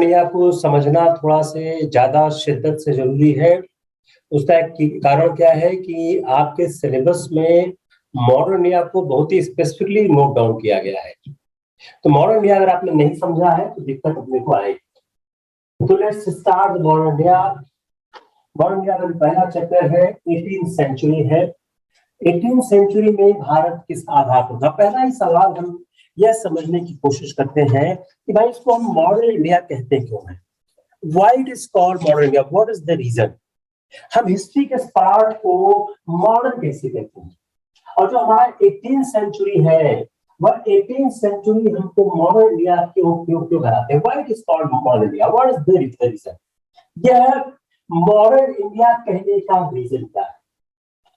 India को समझना थोड़ा से ज्यादा शिद्दत से जरूरी है। उसका एक कारण क्या है कि आपके सिलेबस में मॉडर्न इंडिया को बहुत ही स्पेसिफिकली नोट डाउन किया गया है। तो मॉडर्न इंडिया अगर आपने नहीं समझा है तो दिक्कत अपने को आएगी। तो let's start modern India. Modern India का पहला चैप्टर है 18th सेंचुरी है। 18th सेंचुरी में भारत किस आधार पर था? पहला ही सवाल हम यह समझने की कोशिश करते हैं कि भाई इसको हम मॉडर्न इंडिया कहते क्यों हैं? Why it is called modern India? What is the reason? हम हिस्ट्री के पार्ट को मॉडर्न कैसे कहते हैं? और जो हमारा 18th सेंचुरी है वह 18th सेंचुरी हमको मॉडर्न इंडिया क्यों कराते हैं? Why it is called modern India? What is the reason? यह मॉडर्न इंडिया कहने का रीजन क्या है?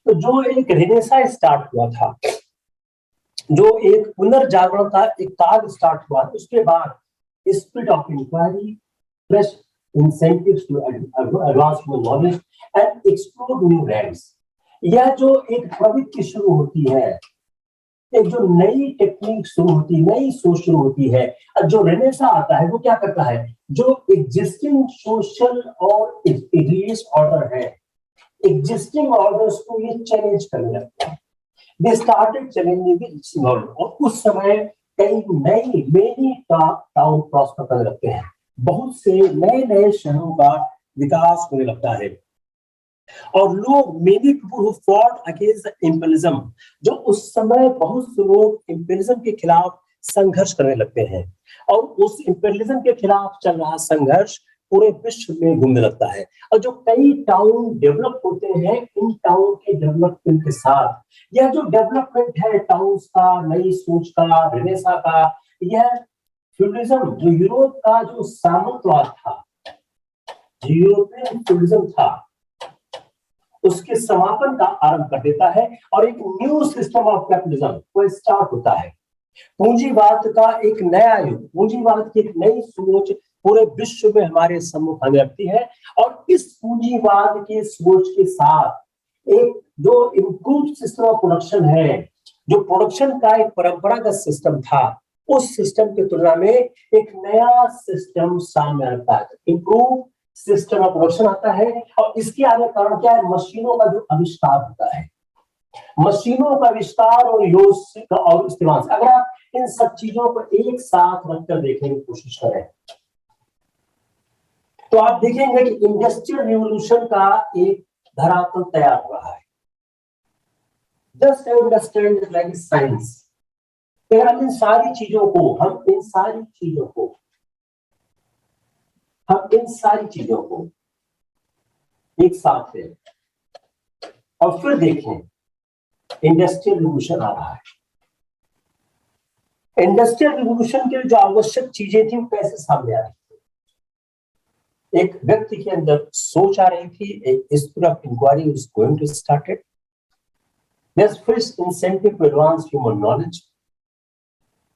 तो जो एक रेनेसां स्टार्ट हुआ था, जो एक पुनर्जागरण का एक काल स्टार्ट हुआ, उसके बाद spirit of inquiry, fresh incentives to advance knowledge and explore new lands। यह जो एक प्रवृत्ति शुरू होती है, एक जो नई टेक्निक शुरू होती है, नई सोच शुरू होती है, जो रेनेसां आता है वो क्या करता है? जो एग्जिस्टिंग सोशल और रिलीजियस ऑर्डर है, एग्जिस्टिंग ऑर्डर्स को ये चैलेंज करने लगता है। They started challenging the existing order. और उस समय कई नई मेनी टाउन प्रॉस्पर करने लगते हैं, बहुत से नए नए शहरों का विकास होने लगता है। और लोग many people who fought against imperialism, जो उस समय बहुत से लोग इंपीरियलिज्म के खिलाफ संघर्ष करने लगते हैं। और उस इंपीरियलिज्म के खिलाफ चल रहा संघर्ष पूरे विश्व में घूमने लगता है। और जो कई टाउन डेवलप होते हैं, इन टाउन के डेवलपमेंट के साथ यह जो डेवलपमेंट है टाउन्स का, नई सोच का, रेनेसां का, यह फ्यूडलिज्म, जो यूरोप का जो सामंतवाद था, जो यूरोपियन फ्यूडलिज्म था, उसके समापन का आरंभ कर देता है और एक न्यू सिस्टम ऑफ कैपिटलिज्म वो स्टार्ट होता है। पूंजीवाद का एक नया युग, पूंजीवाद की एक नई सोच पूरे विश्व में हमारे सम्मुख आने लगती है। और इस पूंजीवाद की सोच के साथ एक जो इम्प्रूव सिस्टम ऑफ प्रोडक्शन है, जो प्रोडक्शन का एक परंपरागत सिस्टम था, उस सिस्टम की तुलना में एक नया सिस्टम सामने आता है, इम्प्रूव सिस्टम ऑफ प्रोडक्शन आता है। और इसके आगे कारण क्या है? मशीनों का जो आविष्कार होता है, मशीनों का आविष्कार और योग और इस्तेमाल। अगर आप इन सब चीजों को एक साथ रखकर देखने की कोशिश करें तो आप देखेंगे कि इंडस्ट्रियल रिवॉल्यूशन का एक धरातल तैयार हो रहा है। Just understand it like science. अगर हम इन सारी चीजों को एक साथ लें और फिर देखें, इंडस्ट्रियल रिवॉल्यूशन आ रहा है। इंडस्ट्रियल रिवॉल्यूशन के लिए जो आवश्यक चीजें थी वो कैसे सामने आ रही थी? एक व्यक्ति के अंदर सोच आ रही थी, एक spirit of inquiry was going to started. There's first incentive to advance human knowledge.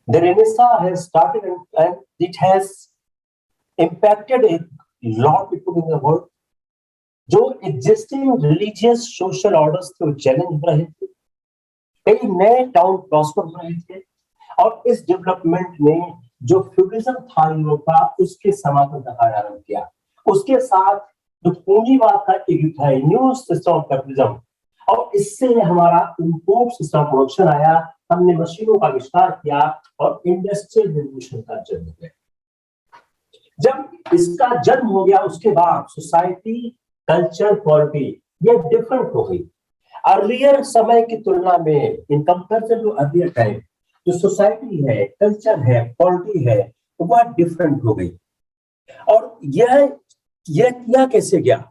The Renaissance has started and it has impacted a lot of people in the world. जो existing religious social orders थे वो challenge हो रहे थे, कई नए town prosper हो रहे थे। और इस डेवलपमेंट ने जो फ्यूडलिज्म था यूरोप का, उसके समापन का आरंभ किया। उसके साथ जो पूंजीवाद का एक युग है, न्यू सिस्टम ऑफ कैपिटलिज्म, और इससे हमारा इम्प्रूव सिस्टम प्रोडक्शन आया। हमने मशीनों का आविष्कार किया और इंडस्ट्रियल रिवॉल्यूशन का जन्म हो गया। जब इसका जन्म हो गया उसके बाद सोसाइटी, कल्चर, पॉलिटी ये डिफरेंट हो गई। अर्लियर समय की तुलना में, in comparison to earlier time, जो सोसाइटी है, कल्चर है, पॉलिटी है, वह डिफरेंट हो गई। और यह किया कैसे गया?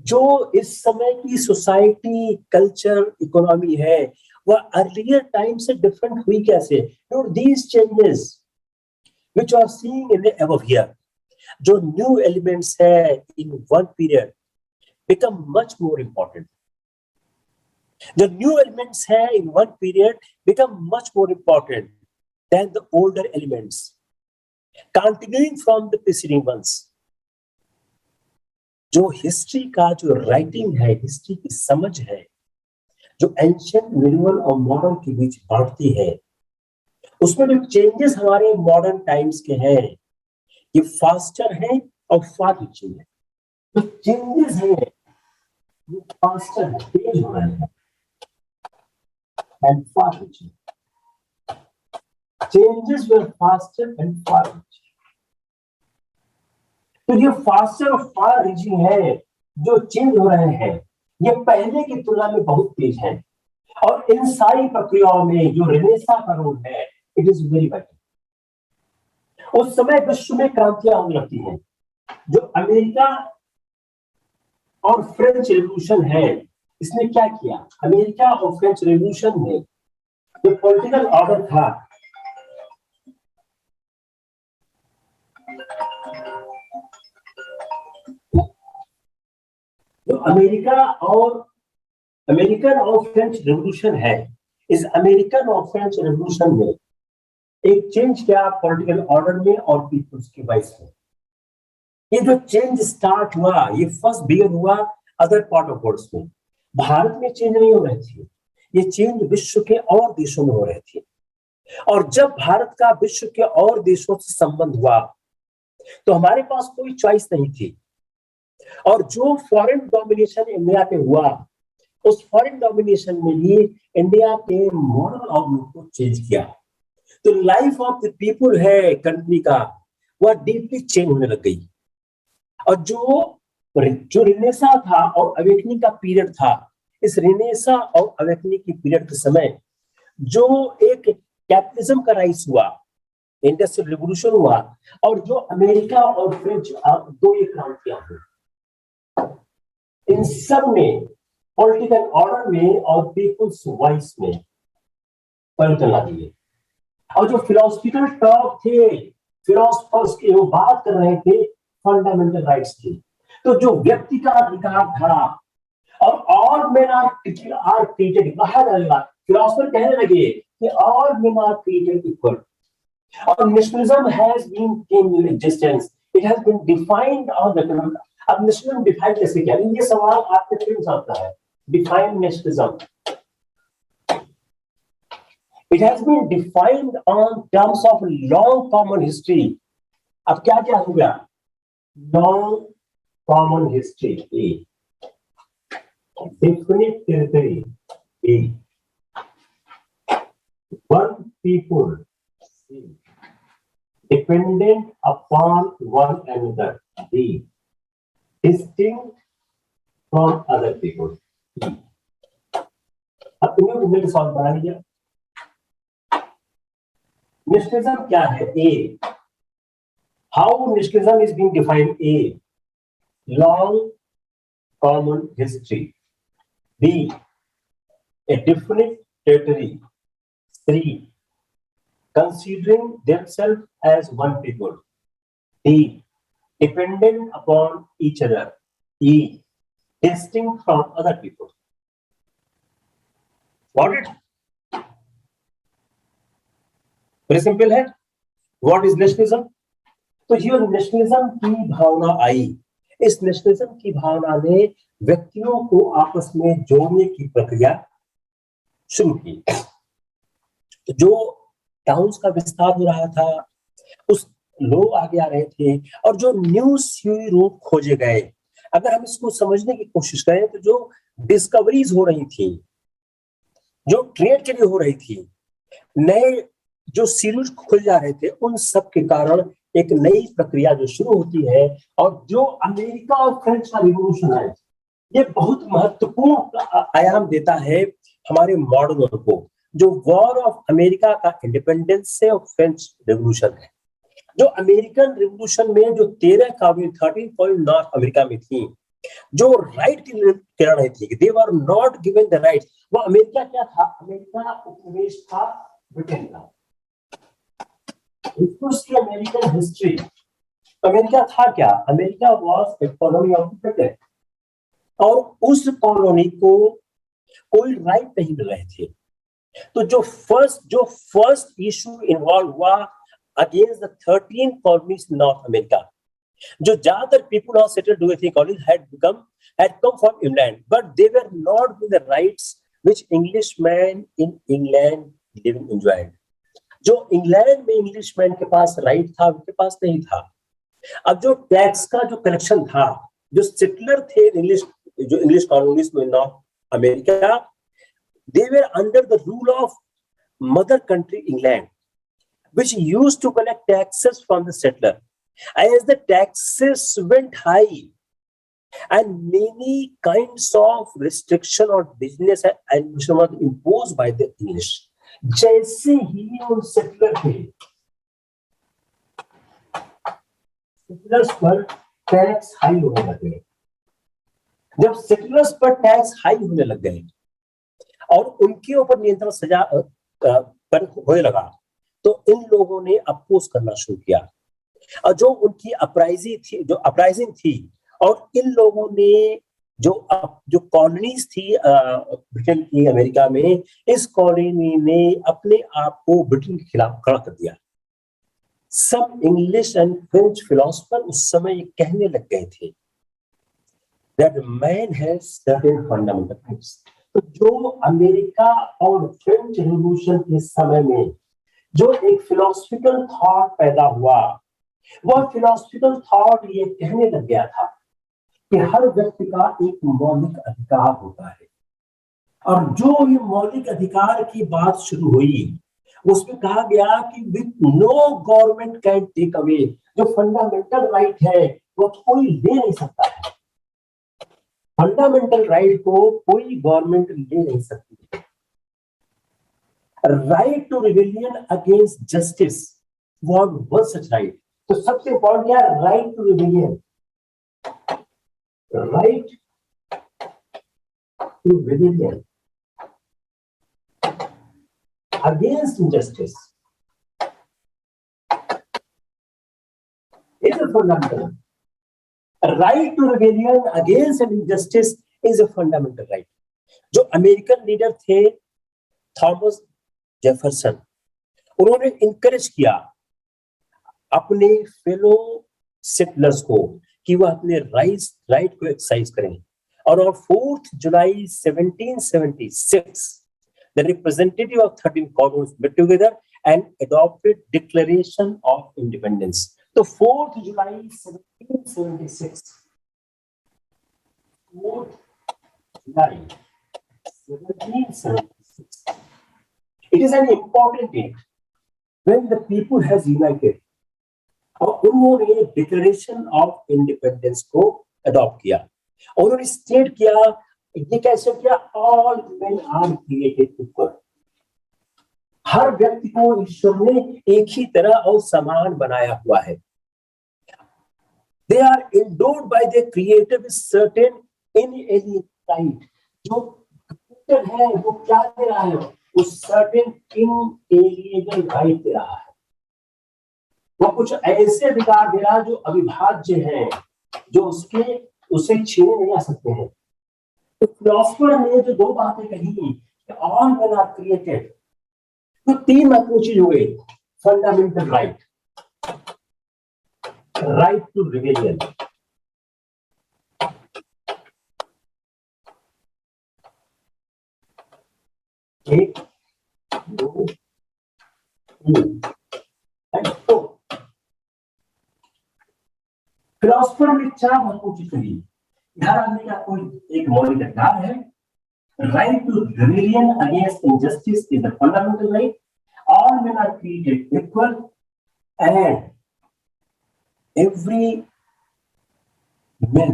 जो इस समय की सोसाइटी, कल्चर, इकोनॉमी है वह अर्लियर टाइम से डिफरेंट हुई कैसे? These changes which are seeing in the above here, जो न्यू एलिमेंट्स है in one period become much more important. जो न्यू एलिमेंट्स है in one period become much more important than the older elements continuing from the preceding ones. जो history का जो writing है, history की समझ है, जो एंशिएंट, मिडिवल और मॉडर्न के बीच बांटती है, उसमें जो चेंजेस हमारे मॉडर्न टाइम्स के हैं, ये फास्टर है और फार रीचिंग है। तो चेंजेस है ये फास्टर है, तेज हो रहे हैं, and far reaching. Changes were faster and far reaching. तो ये फास्टर और फार रीचिंग है, जो चेंज हो रहे हैं ये पहले की तुलना में बहुत तेज है। और इन सारी प्रक्रियाओं में जो रेनेसां का रोल है, इट इज वेरी वाइटल। उस समय विश्व में क्रांतियां होने लगती हैं। जो अमेरिका और फ्रेंच रेवोल्यूशन है, इसने क्या किया? अमेरिका और फ्रेंच रेवोल्यूशन में जो पॉलिटिकल ऑर्डर था, जो अमेरिकन और फ्रेंच रेवोल्यूशन है, इस अमेरिकन और फ्रेंच रेवोल्यूशन में एक चेंज किया पॉलिटिकल ऑर्डर में और पीपल्स की वॉइस में। ये जो चेंज स्टार्ट हुआ, ये फर्स्ट बिगिन हुआ अदर पार्ट ऑफ वर्ल्ड में। भारत में चेंज नहीं हो रही थी, ये चेंज विश्व के और देशों में हो रही थी। और जब भारत का विश्व के और देशों से संबंध हुआ, तो हमारे पास कोई चॉइस नहीं थी। और जो फॉरेन डोमिनेशन इंडिया पे हुआ, उस फॉरेन डोमिनेशन में भी इंडिया के मॉरल आउटलुक को चेंज किया। तो लाइफ ऑफ द पीपल है कंट्री का, वह डीपली चेंज होने लग गई। और जो रिनेसा था और अवेकनिंग का पीरियड था, इस रिनेसा और अवेकनिंग की पीरियड के समय जो एक कैपिटलिज्म का राइज हुआ, इंडस्ट्रियल रिवॉल्यूशन हुआ, और जो अमेरिका और फ्रेंच दो एक क्रांतियां हुई, इन सब में पॉलिटिकल ऑर्डर में और पीपल्स वॉइस में परिवर्तन ला दिए। और जो फिलोसफिकल टॉक थे, फिलोसफर्स के, वो बात कर रहे थे फंडामेंटल राइट्स की। तो जो व्यक्ति का अधिकार था, और ऑल मेन आर ट्रीटेड, कहा जाएगा, फिलोसफर कहने लगे कि all men are treated equal. और nationalism has been came in existence, it has been defined on the. अब नेशनलिज्म डिफाइन कैसे किया? ये सवाल आपके फिल्म आता है, define nationalism. It has been defined on terms of long common history. अब क्या क्या हो गया? Long common history, A. Definite territory, B. One people, C. Dependent upon one another, D. Distinct from other people, E. अब तुम्हें मेरे सवाल बना लिया। नेशनलिज्म क्या है? A. How nationalism is being defined? A, long common history, B, a different territory, C, considering themselves as one people, D, dependent upon each other, E, distinct from other people. Got it? Very simple है। What is nationalism? तो ये nationalism की भावना आई। इस nationalism की भावना ने व्यक्तियों को आपस में जोड़ने की प्रक्रिया शुरू की। तो जो टाउन्स का विस्तार हो रहा था, उस लोग आगे आ रहे थे, और जो न्यू सी रूट खोजे गए। अगर हम इसको समझने की कोशिश करें, तो जो डिस्कवरीज हो रही थी, जो ट्रेड के लिए हो रही थी, नए जो सीरीज खुल जा रहे थे, उन सब के कारण एक नई प्रक्रिया जो शुरू होती है। और जो अमेरिका और फ्रेंच का रिवॉल्यूशन है, ये बहुत महत्वपूर्ण आयाम देता है हमारे मॉडर्न वर्ल्ड को। जो वॉर ऑफ अमेरिका का इंडिपेंडेंस है और फ्रेंच रिवॉल्यूशन है। जो अमेरिकन रिवॉल्यूशन में जो 13 पॉइंट नॉर्थ अमेरिका में थी, जो राइट की कह रही थी, they were not given the right. वो अमेरिका क्या था? अमेरिका उपनिवेश था ब्रिटेन का। उसकी अमेरिकन हिस्ट्री, अमेरिका था क्या? America was a colony of Britain, और उस कॉलोनी को कोई राइट नहीं मिल रहे थे। तो जो फर्स्ट इशू इन्वॉल्व हुआ against the 13 colonies in north America, जो ज्यादातर पीपल ऑफ सेटल्ड हुए थे colonies had come from England, but they were not with the rights which Englishmen in England living enjoyed. जो इंग्लैंड में Englishman के पास right था, उनके पास नहीं था। अब जो टैक्स का जो कलेक्शन था, जो सेटलर थे इंग्लिश कॉलोनीज में north America, they were under the rule of mother country England, which used to collect taxes from the settler. As the taxes went high and many kinds of restriction on business and administration was imposed by the English. जैसे ही उन settler थे, settlers पर tax high होने लगे। जब settlers पर tax high होने लग गए और उनके ऊपर नियंत्रण सजा होने लगा, तो इन लोगों ने अपोज करना शुरू किया। और जो उनकी अपराइजिंग थी, और इन लोगों ने जो कॉलोनीज थी ब्रिटेन की अमेरिका में, इस कॉलोनी ने अपने आप को ब्रिटेन के खिलाफ खड़ा कर दिया। सब इंग्लिश एंड फ्रेंच फिलोसफर उस समय ये कहने लग गए थे that man has certain fundamental rights. तो जो अमेरिका और फ्रेंच रिवॉल्यूशन के समय में जो एक फिलोसफिकल थॉट पैदा हुआ, वह फिलोसफिकल थॉट ये कहने लग गया था कि हर व्यक्ति का एक मौलिक अधिकार होता है। और जो ये मौलिक अधिकार की बात शुरू हुई, उसमें कहा गया कि with no government can take away, जो फंडामेंटल राइट है वो कोई ले नहीं सकता है। फंडामेंटल राइट को कोई गवर्नमेंट ले नहीं सकती। Right to rebellion against justice was one such right. तो सबसे इंपॉर्टेंट क्या है? Right to rebellion, right to rebellion against injustice is a fundamental right. Right to rebellion against an injustice is a fundamental right. जो American leader थे Thomas Jefferson, उन्होंने encourage किया अपने fellow settlers को कि वह अपने राइट को एक्सरसाइज करें। और 4 जुलाई 1776 the representative of 13 colonies met together and adopted Declaration of Independence. So 4 July 1776, 4 July 1776, it is an important date when the people has united. और उन्होंने डिक्लेरेशन ऑफ इंडिपेंडेंस को अडॉप्ट किया और उन्होंने स्टेट किया, ये कैसे किया? All men are created equal. हर व्यक्ति को ईश्वर ने एक ही तरह और समान बनाया हुआ है। They are endowed by the creator with certain inalienable right. जो क्रिएटर है वो क्या दे रहा है? उस सर्टेन इनएलिएनेबल राइट दे रहा है। वो कुछ ऐसे अधिकार दे रहा है जो अविभाज्य है, जो उसे छीने नहीं आ सकते हैं। तो फिलोसफर ने जो दो बातें कही, ऑल मेन आर क्रिएटेड, तो 3 महत्वपूर्ण चीज हो गई। Fundamental right, right to rebellion, एक, दो, तीन, फिलोसफर ने 4 महत्वपूर्ण चीज कही। हर आदमी का कोई एक मौलिक अधिकार है। Right to rebellion against injustice is a fundamental right. All men are created equal, and every man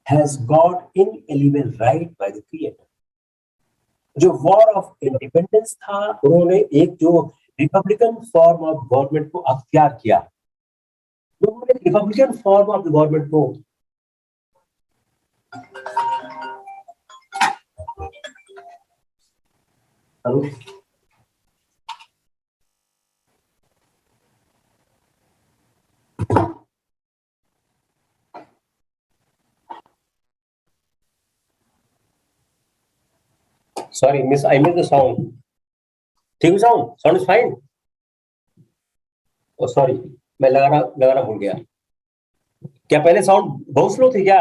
has got inalienable right by the Creator. जो वॉर ऑफ इंडिपेंडेंस था, उन्होंने एक जो रिपब्लिकन फॉर्म ऑफ गवर्नमेंट को अख्तियार किया। उन्होंने Republican form of the government को Sorry, miss, I missed the sound. ठीक है, sound is fine. Oh, sorry, मैं लगाना भूल गया। क्या पहले साउंड बहुत स्लो थी क्या?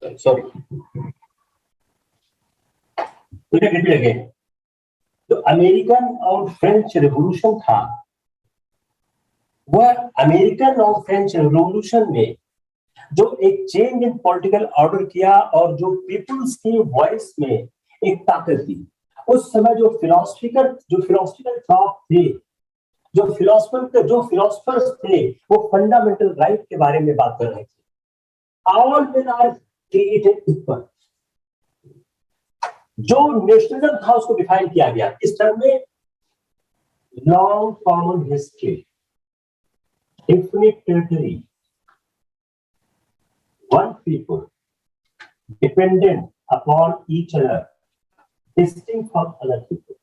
Sorry, repeat again. तो अमेरिकन और फ्रेंच रिवॉल्यूशन था, वह अमेरिकन और फ्रेंच रेवोल्यूशन में जो एक चेंज इन पॉलिटिकल ऑर्डर किया और जो पीपुल्स की वॉइस में एक ताकत दी। उस समय जो फिलोसफिकल थॉट थे, जो फिलोसफर्स थे, वो फंडामेंटल राइट के बारे में बात कर रहे थे। All men are created equal. जो नेशनलिज्म था उसको डिफाइन किया गया इस टर्म में, long common history, infinite territory, one people, dependent upon each other, distinct from other people।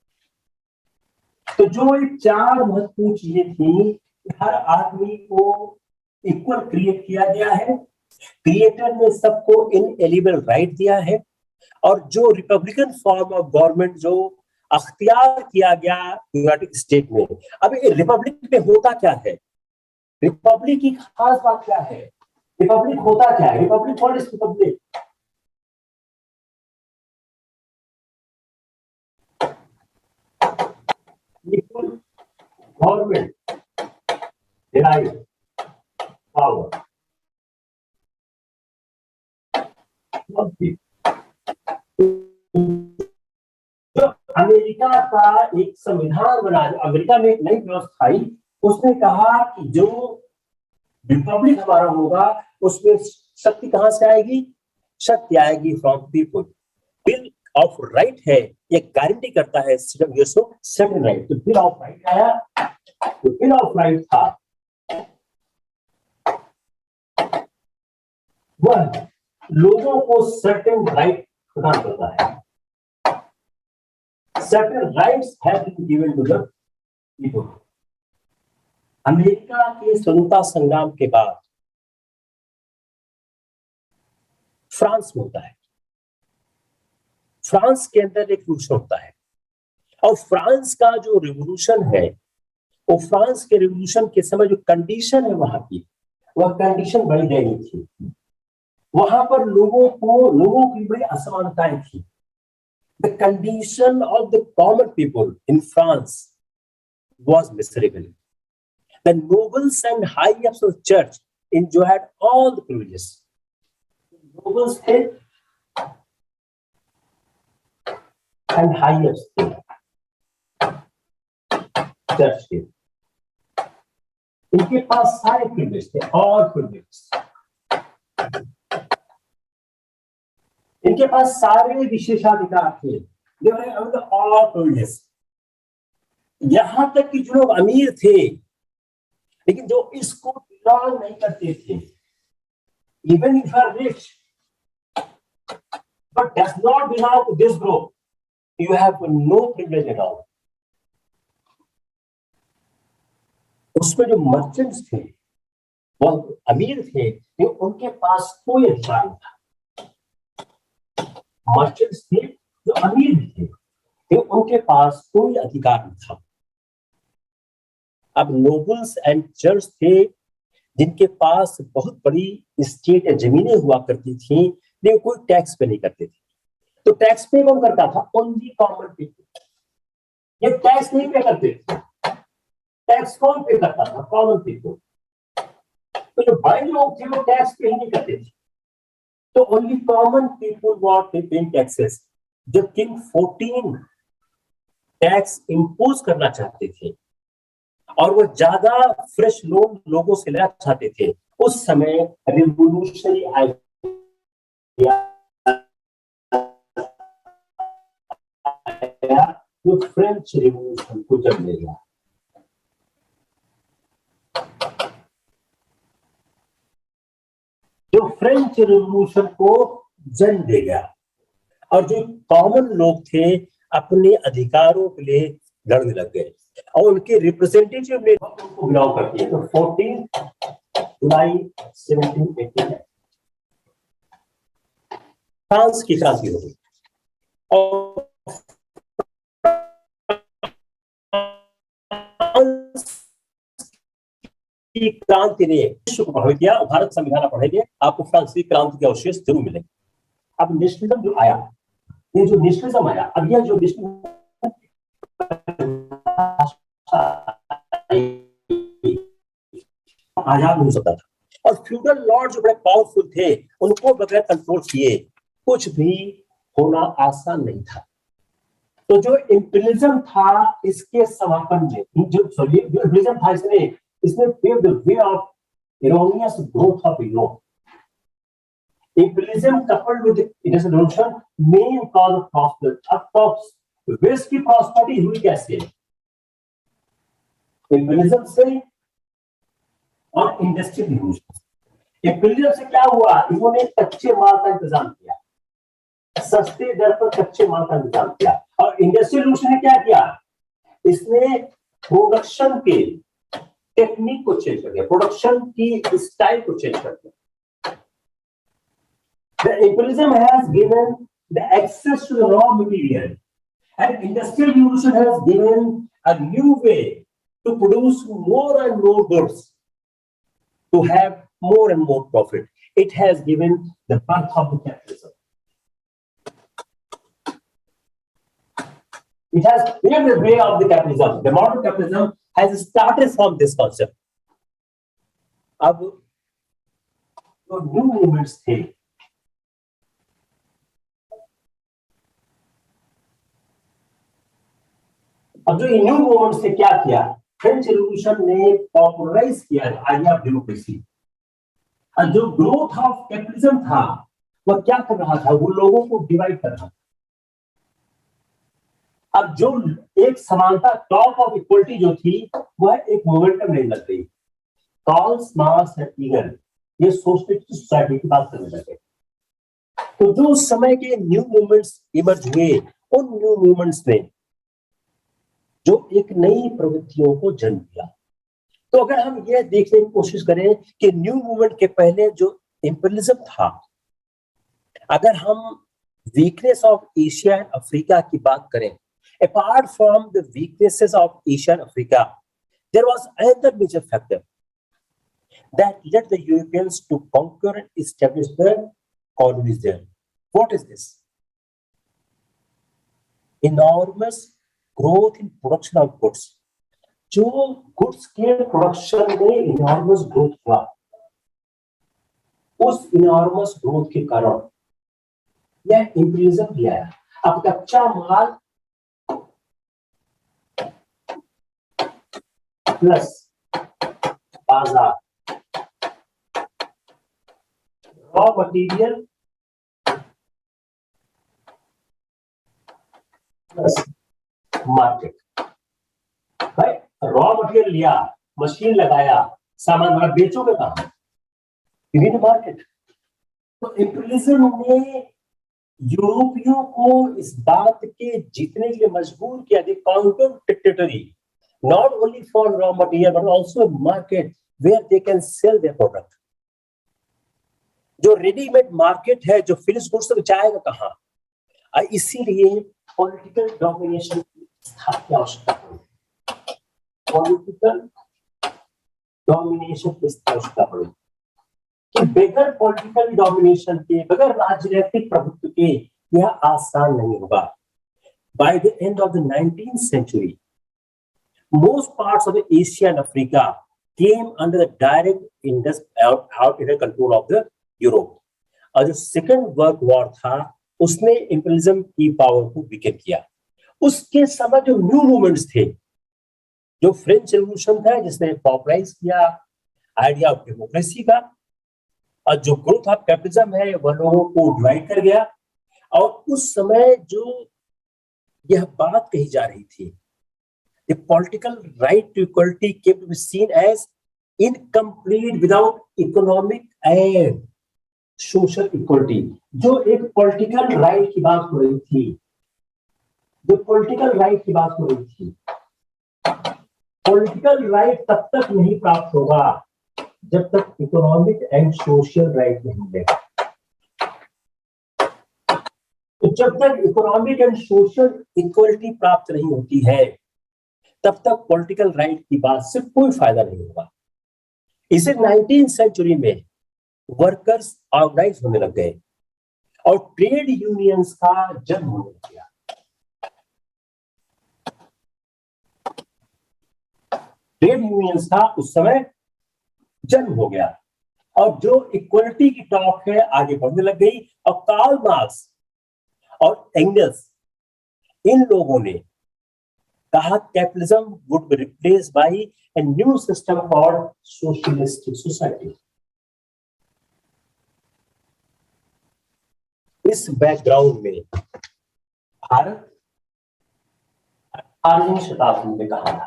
तो जो ये चार महत्वपूर्ण चीजें थी, हर आदमी को इक्वल क्रिएट किया गया है, क्रिएटर ने सबको इनएलिजिबल राइट दिया है, और जो रिपब्लिकन फॉर्म ऑफ गवर्नमेंट जो अख्तियार किया गया यूनाइटेड स्टेट में। अब ये रिपब्लिक में होता क्या है, रिपब्लिक की खास बात क्या है, रिपब्लिक होता क्या है, Republic what is Republic? Equal government derive power, जो अमेरिका का एक संविधान बना, अमेरिका में एक नई व्यवस्था आई, उसने कहा कि जो रिपब्लिक हमारा होगा उसमें शक्ति कहां से आएगी, शक्ति आएगी from people. Bill of right है, ये गारंटी करता है सर्टेन राइट। तो बिल ऑफ राइट आया, तो बिल ऑफ राइट था वह लोगों को सर्टेन राइट प्रदान करता है। Certain rights have been given to the people. America के स्वतंत्रता संग्राम के बाद फ्रांस में होता है, फ्रांस के अंदर एक रिवॉल्यूशन होता है, और फ्रांस का जो रिवॉल्यूशन है, वो फ्रांस के रिवॉल्यूशन के समय जो कंडीशन है वहां की, वह कंडीशन बड़ी दयनीय थी। वहां पर लोगों की बड़ी असमानताएं थी। The condition of the common people in France was miserable. The nobles and high-ups of the church enjoyed all the privileges. Nobles थे and high-ups थे चर्च के, इनके पास सारे प्रिविलेज थे, और प्रिविलेज, इनके पास सारे विशेषाधिकार थे, और प्रिविलेज। यहां तक कि जो लोग अमीर थे लेकिन जो इसको बिलोंग नहीं करते थे, even if are rich but does not belong to this group, you have no privilege at all. उसमें जो मर्चेंट्स थे वो अमीर थे, लेकिन उनके पास कोई अधिकार नहीं था। मर्चेंट्स थे जो अमीर थे, लेकिन उनके पास कोई अधिकार नहीं था। अब नोबल्स एंड चर्च थे जिनके पास बहुत बड़ी स्टेट या जमीनें हुआ करती थी, लेकिन कोई टैक्स पे नहीं करते थे। तो टैक्स पे कौन करता था? Only common people. ये टैक्स नहीं पे करते थे। टैक्स कौन पे करता था? Common people. तो जो बड़े लोग थे वो टैक्स पे ही नहीं करते थे, तो only common people were paying taxes. जब किंग 14 टैक्स इंपोज करना चाहते थे और वो ज्यादा फ्रेश लोन लोगों से लेना चाहते थे, उस समय रिवोल्यूशनरी आइडिया जो फ्रेंच रिवोल्यूशन को जन्म ले गया। जो फ्रेंच रिवोल्यूशन को जन्म दे गया, और जो कॉमन लोग थे अपने अधिकारों के लिए लड़ने लग गए, और उनके रिप्रेजेंटेटिव ने उनको बिलोंग करती है। तो 14 जुलाई 1789 फ्रांस की क्रांति हो गई, और क्रांति ने विश्व को प्रभावित किया। भारत संविधान पढ़ेंगे आपको फ्रांस की क्रांति के अवशेष जरूर मिलेंगे। अब नेशनलिज्म जो आया, ये जो नेशनलिज्म आया, अब यह जो आजाद नहीं हो सकता था। और फ्यूडल लॉर्ड जो बड़े पावरफुल थे, उनको बगैर कंट्रोल किए कुछ भी होना आसान नहीं था। तो जो इंपीरियलिज्म था इसके समापन में, जो इंपीरियलिज्म था इसने paved the way of erroneous growth of Europe. Imperialism coupled with industrial revolution main cause of prosperity. अब वेस्ट की प्रॉस्पेरिटी हुई कैसे? इंपीरियलिज्म से और इंडस्ट्रियल रिवॉल्यूशन। इंपीरियलिज्म से क्या हुआ? इन्होंने कच्चे माल का इंतजाम किया, सस्ते दर पर कच्चे माल का इंतजाम किया। और इंडस्ट्रियल रिवॉल्यूशन ने क्या किया? इसने प्रोडक्शन के टेक्निक को चेंज कर दिया, प्रोडक्शन की स्टाइल को चेंज कर दिया। The imperialism has given the access to the raw material, and industrial revolution has given a new way to produce more and more goods, to have more and more profit. It has given the birth of the capitalism. It has paved the way of the capitalism. The modern capitalism has started from this concept. अब जो new movements थे, अब जो new movements ने क्या किया? French revolution ने popularise किया आइडिया ऑफ डेमोक्रेसी। और जो ग्रोथ ऑफ कैपिटलिज्म था वह क्या कर रहा था? वो लोगों को डिवाइड कर रहा था। अब जो एक समानता, टॉप ऑफ इक्वलिटी जो थी, वह एक मोमेंटम नहीं लग गई। कार्ल मार्क्स एंड ईगन ये सोचते सोसाइटी की बात करने लगे। तो जो उस समय के न्यू मूवमेंट्स इमर्ज हुए, उन न्यू मूवमेंट्स ने जो एक नई प्रवृत्तियों को जन्म दिया। तो अगर हम यह देखने की कोशिश करें कि न्यू मूवमेंट के पहले जो इंपीरियलिज्म था, अगर हम weakness of Asia and Africa की बात करें, apart from the weaknesses of Asia and Africa, there was another major factor that led the Europeans to conquer and establish their colonies there. What is this? Enormous growth in production of goods. जो goods के production में enormous growth हुआ, उस enormous growth के कारण यह imperialism भी आया। अब कच्चा माल प्लस बाजार, रॉ मटेरियल प्लस मार्केट। भाई रॉ मटेरियल लिया, मशीन लगाया, सामान बना, बेचोगे कहां? You need market. तो इंपीरियलिज्म ने यूरोपियों को इस बात के जीतने के लिए मजबूर किया, दे कॉन्क्वर्ड territory not only for raw material but also a market where they can sell their product. जो रेडीमेड मार्केट है, जो फिनिश गुड्स तक जाएगा कहां? इसीलिए पॉलिटिकल डोमिनेशन की स्थापना आवश्यकता पड़ी। पॉलिटिकल डोमिनेशन की आवश्यकता पड़ी कि बगैर पॉलिटिकल डोमिनेशन के, बगैर राजनीतिक प्रभुत्व के यह आसान नहीं होगा। By the end of the 19th century, most parts of the Asia and Africa came under the direct out in the control of the Europe. और जो सेकेंड वर्ल्ड वॉर था उसने इंपीरियलिज्म की पावर को वीकन किया। उसके समय जो न्यू मूवमेंट्स थे, जो फ्रेंच रेवोल्यूशन था जिसने पॉपुलराइज किया आइडिया ऑफ डेमोक्रेसी का, और जो ग्रोथ ऑफ कैपिटलिज्म है वह लोगों को डिवाइड कर गया। और उस समय जो यह बात कही जा रही थी, the political right to equality came to be seen as incomplete without economic and social equality. जो एक पॉलिटिकल राइट की बात हो रही थी, जो पॉलिटिकल राइट की बात हो रही थी, पॉलिटिकल राइट तब तक नहीं प्राप्त होगा जब तक इकोनॉमिक एंड सोशल राइट नहीं मिलेगा। तो जब तक इकोनॉमिक एंड सोशल इक्वलिटी प्राप्त नहीं होती है, तब तक पॉलिटिकल राइट की बात से कोई फायदा नहीं होगा। इसे 19th सेंचुरी में वर्कर्स ऑर्गेनाइज होने लग गए और ट्रेड यूनियंस का जन्म होने लग गया। ट्रेड यूनियंस का उस समय जन्म हो गया और जो इक्वलिटी की टॉक है आगे बढ़ने लग गई। और कार्ल मार्क्स और एंगल्स, इन लोगों ने कहा capitalism would be replaced by a new system called socialistic society. इस बैकग्राउंड में भारत 18वीं शताब्दी में कहा था,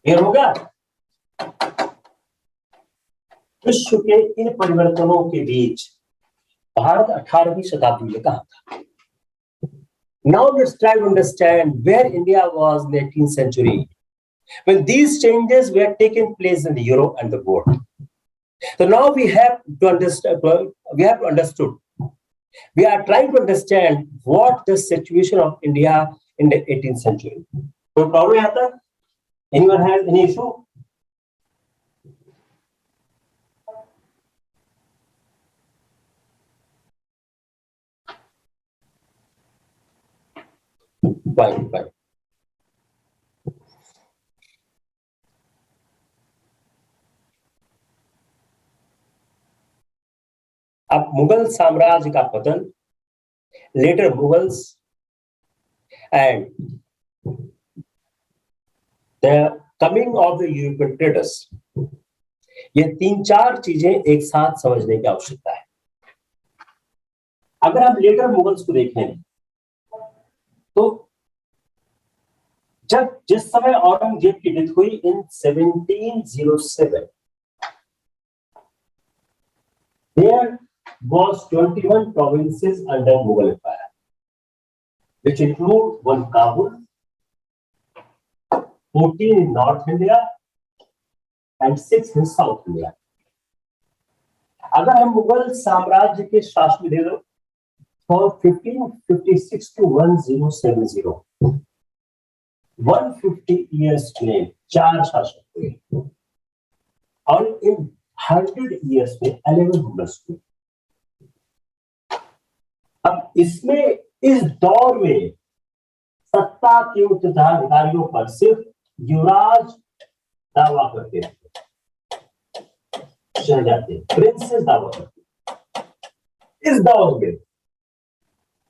क्लियर होगा? विश्व के इन परिवर्तनों के बीच भारत 18वीं शताब्दी में कहा था। Now let's try to understand where India was in the 18th century when these changes were taking place in the Europe and the world. So now we have to understand. We are trying to understand what the situation of India in the 18th century. कोई problem यहाँ तक? Anyone has any issue? Fine. अब मुगल साम्राज्य का पतन, later Mughals and the coming of the European traders, ये 3-4 चीजें एक साथ समझने की आवश्यकता है। अगर हम लेटर मुगल्स को देखें तो जब जिस समय औरंगजेब की डेथ हुई इन 1707, there was 21 provinces under Mughal Empire, which include one Kabul, 14 in North India, and 6 in South India. अगर हम मुगल साम्राज्य के शासन दे दो for 1556 to 1070, 150 years में 4 शासक हुए और इन 100 years में 11 रूलर्स हुए। अब इसमें इस दौर में सत्ता के उत्तराधिकारियों पर सिर्फ युवराज दावा करते थे, शहजादे, प्रिंसेस दावा करते। इस दौर में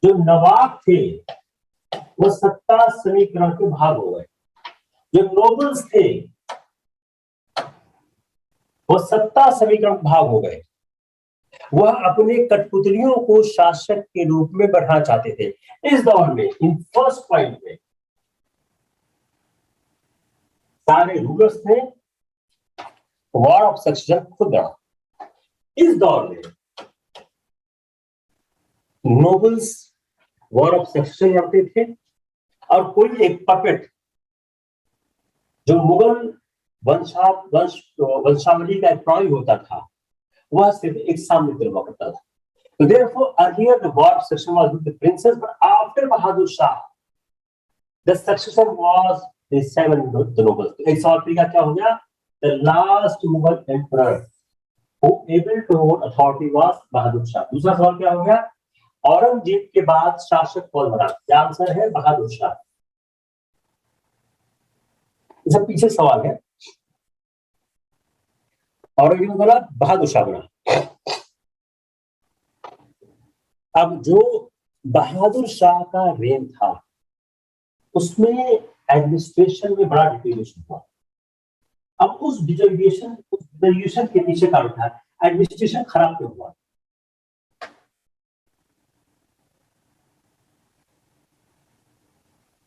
जो नवाब थे वो सत्ता समीकरण के भाग हो गए, जो नोबल्स थे वो सत्ता समीकरण भाग हो गए। वह अपने कठपुतलियों को शासक के रूप में बढ़ाना चाहते थे। इस दौर में इन फर्स्ट पॉइंट में सारे रूलर्स ने वॉर ऑफ सक्सेशन खुद लड़ा। इस दौर में नोबल्स वॉर ऑफ सक्सेशन लड़ते थे और कोई एक पपेट जो मुगल वंशावली का एम्प्लॉय होता था वह सिर्फ एक सामने दरबार करता था। So therefore, earlier the war succession was with the princes, but after Bahadur Shah, the succession was the 7 the nobles. एक सवाल का क्या हो गया? The last Mughal emperor who able to hold authority was Bahadur Shah. दूसरा सवाल क्या हो गया? औरंगजेब के बाद शासक कौन बना? क्या आंसर है? बहादुर शाह। ये सब पीछे सवाल है। औरंगजेब बोला, बहादुर शाह बना। अब जो बहादुर शाह का रेन था उसमें एडमिनिस्ट्रेशन में बड़ा डिटेलिएशन हुआ। अब उस डिटेलिएशन के पीछे कारण था एडमिनिस्ट्रेशन खराब क्यों हुआ?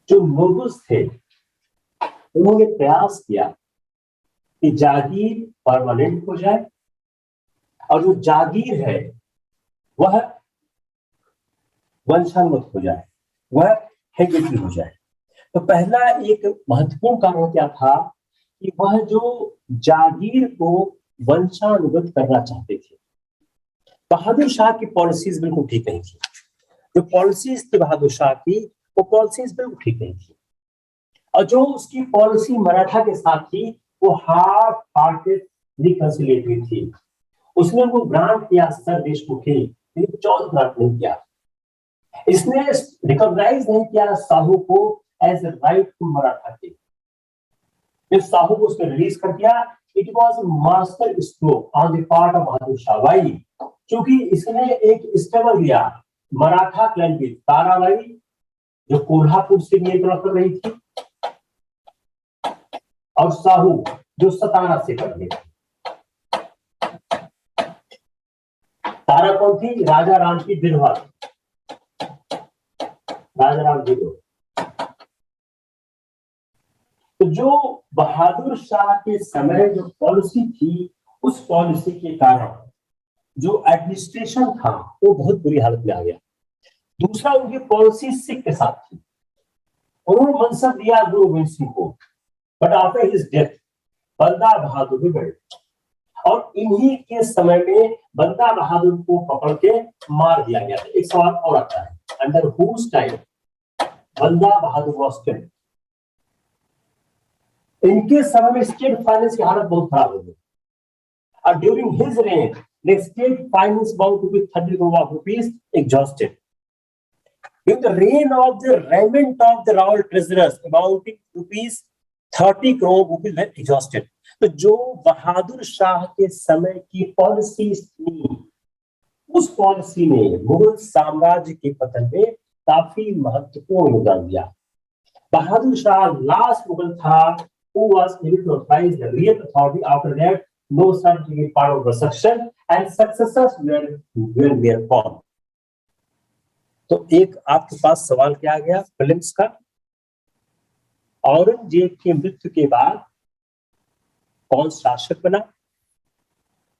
जो नोबल्स थे उन्होंने प्रयास किया कि जागीर परमानेंट हो जाए और जो जागीर है वह वंशानुगत हो जाए, वह हेरिडिटरी हो जाए। तो पहला एक महत्वपूर्ण कारण क्या था कि वह जो जागीर को वंशानुगत करना चाहते थे। बहादुर शाह की पॉलिसीज बिल्कुल ठीक नहीं थी। जो पॉलिसीज थी बहादुर शाह की वो पॉलिसीज बिल्कुल ठीक नहीं थी और जो उसकी पॉलिसी मराठा के साथ थी वो हाफ हार्टेड रिकंसिलिएटरी थी। उसने वो ग्रांट किया सर देशमुखी, लेकिन 14 ग्रांट नहीं किया। इसने रिकॉग्नाइज नहीं किया साहू को एज राइट टू मराठा के। जब साहू को उसने रिलीज कर दिया, it was master stroke on the part of Bahadur Shah. Why? क्योंकि इसने एक स्ट्रगल दिया मराठा क्लैन की ताराबाई, जो कोल्हापुर से नियंत्रण कर रही थी, और साहू जो सतारा से कर रही थी। तारा कौन थी? राजा राम की विधवा, राजा राम विधवा। तो जो बहादुर शाह के समय जो पॉलिसी थी, उस पॉलिसी के कारण जो एडमिनिस्ट्रेशन था वो बहुत बुरी हालत में आ गया। दूसरा, उनकी पॉलिसी सिख के साथ थी। उन्होंने मनसब दिया गुरु गोविंद सिंह को, बट आफ्टर हिज डेथ बंदा बहादुर भी गए, और इन्हीं के समय में बंदा बहादुर को पकड़ के मार दिया गया था। एक सवाल और आता है, अंडर हुज टाइम बंदा बहादुर वॉज किल्ड? इनके समय में स्टेट फाइनेंस की हालत बहुत खराब हो गई, और during his rain the state finance bound to be 30 crore of rupees exhausted. During the reign of the remnant of the royal treasurers amounting to rupees 30 crore rupees were exhausted. तो जो बहादुर शाह के समय की पॉलिसी थी, उस policy ने मुगल साम्राज्य के पतन में काफी महत्वपूर्ण योगदान दिया। बहादुर शाह लास्ट मुगल था who was able to advise the real authority. After that, no certificate part of the succession and successors were thereupon. तो एक आपके पास सवाल क्या आ गया फिल्म्स का? औरंगजेब के मृत्यु के बाद कौन शासक बना,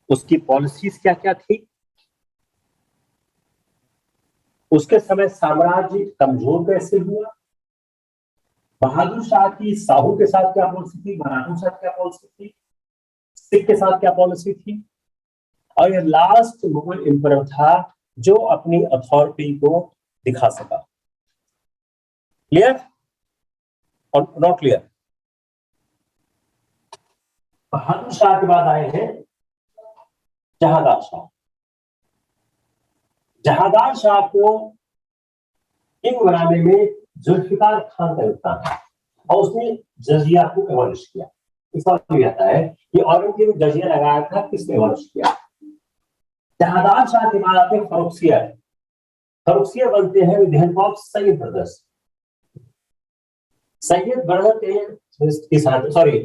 उसकी पॉलिसीज क्या क्या थी, उसके समय साम्राज्य कमजोर कैसे हुआ, बहादुर शाह की साहू के साथ क्या पॉलिसी थी, मराठों के साथ क्या पॉलिसी थी, सिख के साथ क्या पॉलिसी थी, और ये लास्ट मुगल एम्परर था जो अपनी अथॉरिटी को दिखा सका। क्लियर और नॉट क्लियर? बहादुर शाह के बाद आए हैं जहांदार शाह। जहांदार शाह को किंग बनाने में जुल्फिकार खान का योगदान है, और उसने जजिया को एबॉलिश किया। इस बात में आता है कि औरंगजेब ने जजिया लगाया था, किसने एबॉलिश किया? जहांदार शाह के बाद आते हैं फर्रुखसियर। फर्रुखसियर बनते हैं with help of Syed brothers. Syed brother के साथ सॉरी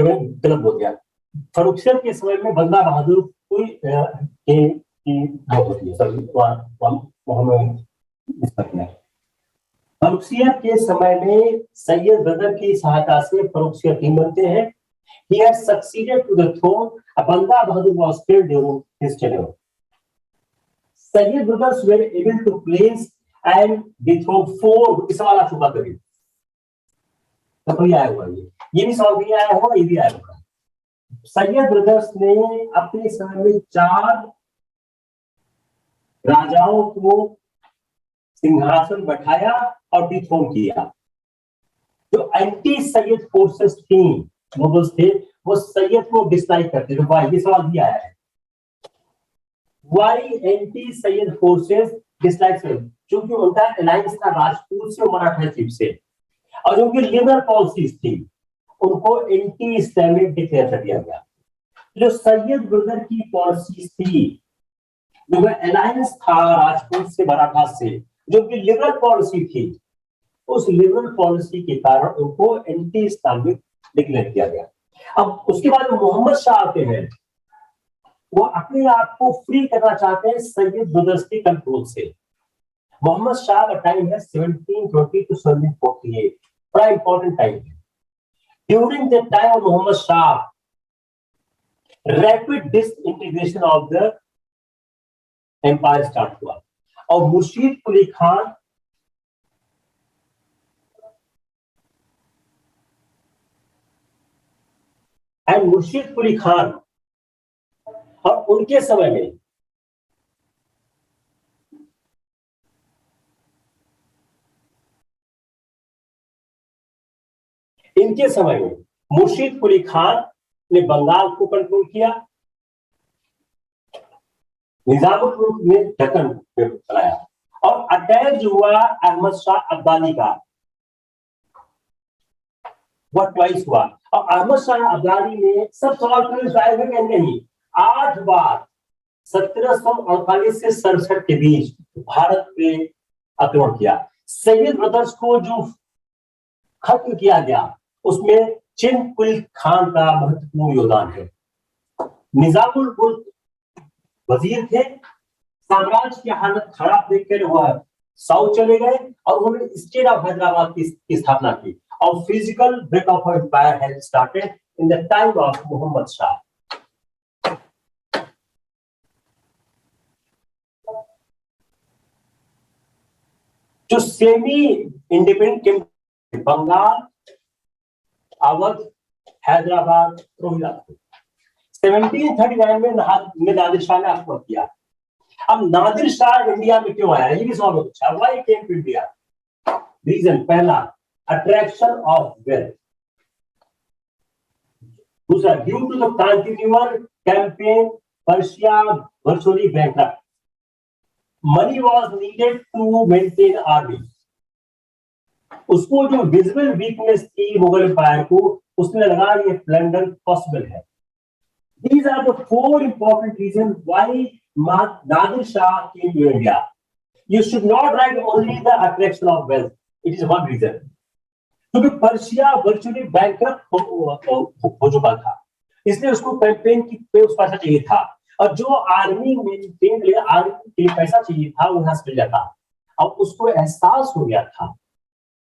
मैं गलत बोल गया। फर्रुखसियर के समय में बंदा बहादुर की मौत होती है। फर्रुखसियर के समय में सैयद ब्रदर की सहायता से फर्रुखसियर किंग बनते हैं। He has succeeded to the throne. Banda Bahadur was killed during his tenure. Sayyid brothers were able to place and dethrone 4। इस सवाल आ चुका कभी, तो भी आया हुआ ये भी सवाल भी आया होगा, ये भी आया होगा। सैयद ब्रदर्स ने अपने समय में 4 राजाओं को सिंहासन बैठाया और डिथ्रोन किया। जो एंटी सैयद फोर्सेस थी, मुगल्स थे, वो सैयद को डिसलाइक करते थे। वाई? ये सवाल भी आया है, Y anti Syed forces dislike? क्योंकि उनका अलायंस था राजपूत से और मराठा चीफ से, और उनकी लिबरल पॉलिसीज थी, उनको एंटी इस्लामिक डिक्लेयर कर दिया गया। जो सैयद ब्रदर की पॉलिसीज थी, जो अलायंस था राजपूत से मराठा से, जो उनकी लिबरल पॉलिसी थी, उस लिबरल पॉलिसी के कारण उनको एंटी इस्लामिक डिक्लेयर किया गया। अब उसके बाद मोहम्मद शाह आते हैं, वो अपने आप को फ्री करना चाहते हैं सैयद ब्रदर्स के कंट्रोल से। मोहम्मद शाह का टाइम है 1720 to 1748, बड़ा इंपॉर्टेंट टाइम है। During the time of Mohammad Shah, rapid disintegration of the empire start हुआ, और मुर्शीद कुली खान एंड मुर्शीद कुली खान और उनके समय में इनके समय में मुर्शीद कुली खान ने बंगाल को कंट्रोल किया, निजामुद्दीन ने दक्कन पे चलाया, और अटैच हुआ अहमद शाह अब्दाली का। वह ट्वाइस हुआ। और अहमद शाह अब्दाली ने सब सवाल क्लियर है कि नहीं, 8 बार 1748 से 67 के बीच भारत पे आक्रमण किया। सैयद ब्रदर्स को जो खत्म किया गया उसमें चिन कुल खान का महत्वपूर्ण योगदान है। निजामुल मुल्क वजीर थे, साम्राज्य की हालत खराब देखकर वह साउथ चले गए और उन्होंने स्टेट ऑफ हैदराबाद की स्थापना की। और physical break of empire had started in the time of Mohammad Shah. जो सेमी इंडिपेंडेंट बंगाल, अवध, हैदराबाद, रोहिला 1739 में नादिर शाह ने आक्रमण किया। अब नादिर शाह इंडिया में क्यों आया, ये भी सवाल पूछा, why came to India? Reason पहला, अट्रैक्शन ऑफ वेल्थ। दूसरा, due to the continuous campaign Persia virtually bankrupt, money was needed to maintain army. उसको जो विजिबल वीकनेस थी मुगल एम्पायर को, उसने लगा ये प्लंडर पॉसिबल है। These are the 4 important reasons why Nadir Shah came to India. You should not write only the attraction of wealth. It is one reason. क्योंकि Persia virtually bankrupt हो चुका था, इसलिए उसको कैंपेन की पे उस पैसा चाहिए था, और जो आर्मी मेंटेन के लिए पैसा चाहिए था वो यहाँ से मिल जाता। अब उसको एहसास हो गया था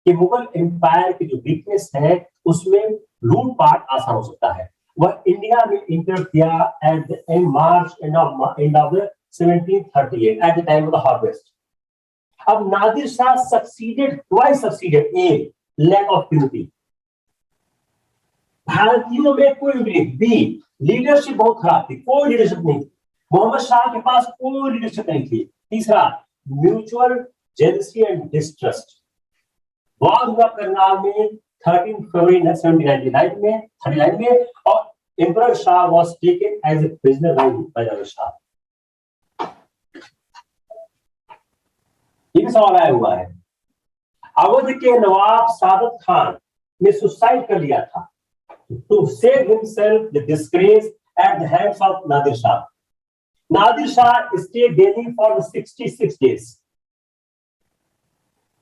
कि मुगल एम्पायर की जो वीकनेस है उसमें लूटपाट आसान हो सकता है। वह इंडिया में इंटर किया at the end of the 1738 at the time of the harvest. अब Nadir Shah twice succeeded a lack of unity. भारतीयों में कोई नहीं, बी लीडरशिप बहुत खराब थी, कोई लीडरशिप नहीं थी, मोहम्मद शाह के पास कोई लीडरशिप नहीं थी। तीसरा, mutual jealousy and distrust. War हुआ करनाल में 13 फरवरी 1739 में और emperor Shah was taken as a prisoner by Nadir Shah. ये सवाल आया हुआ है। अवध के नवाब सादत खान ने सुसाइड कर लिया था to save himself the disgrace at the hands of Nadir Shah. Nadir Shah stayed Delhi for 66 days.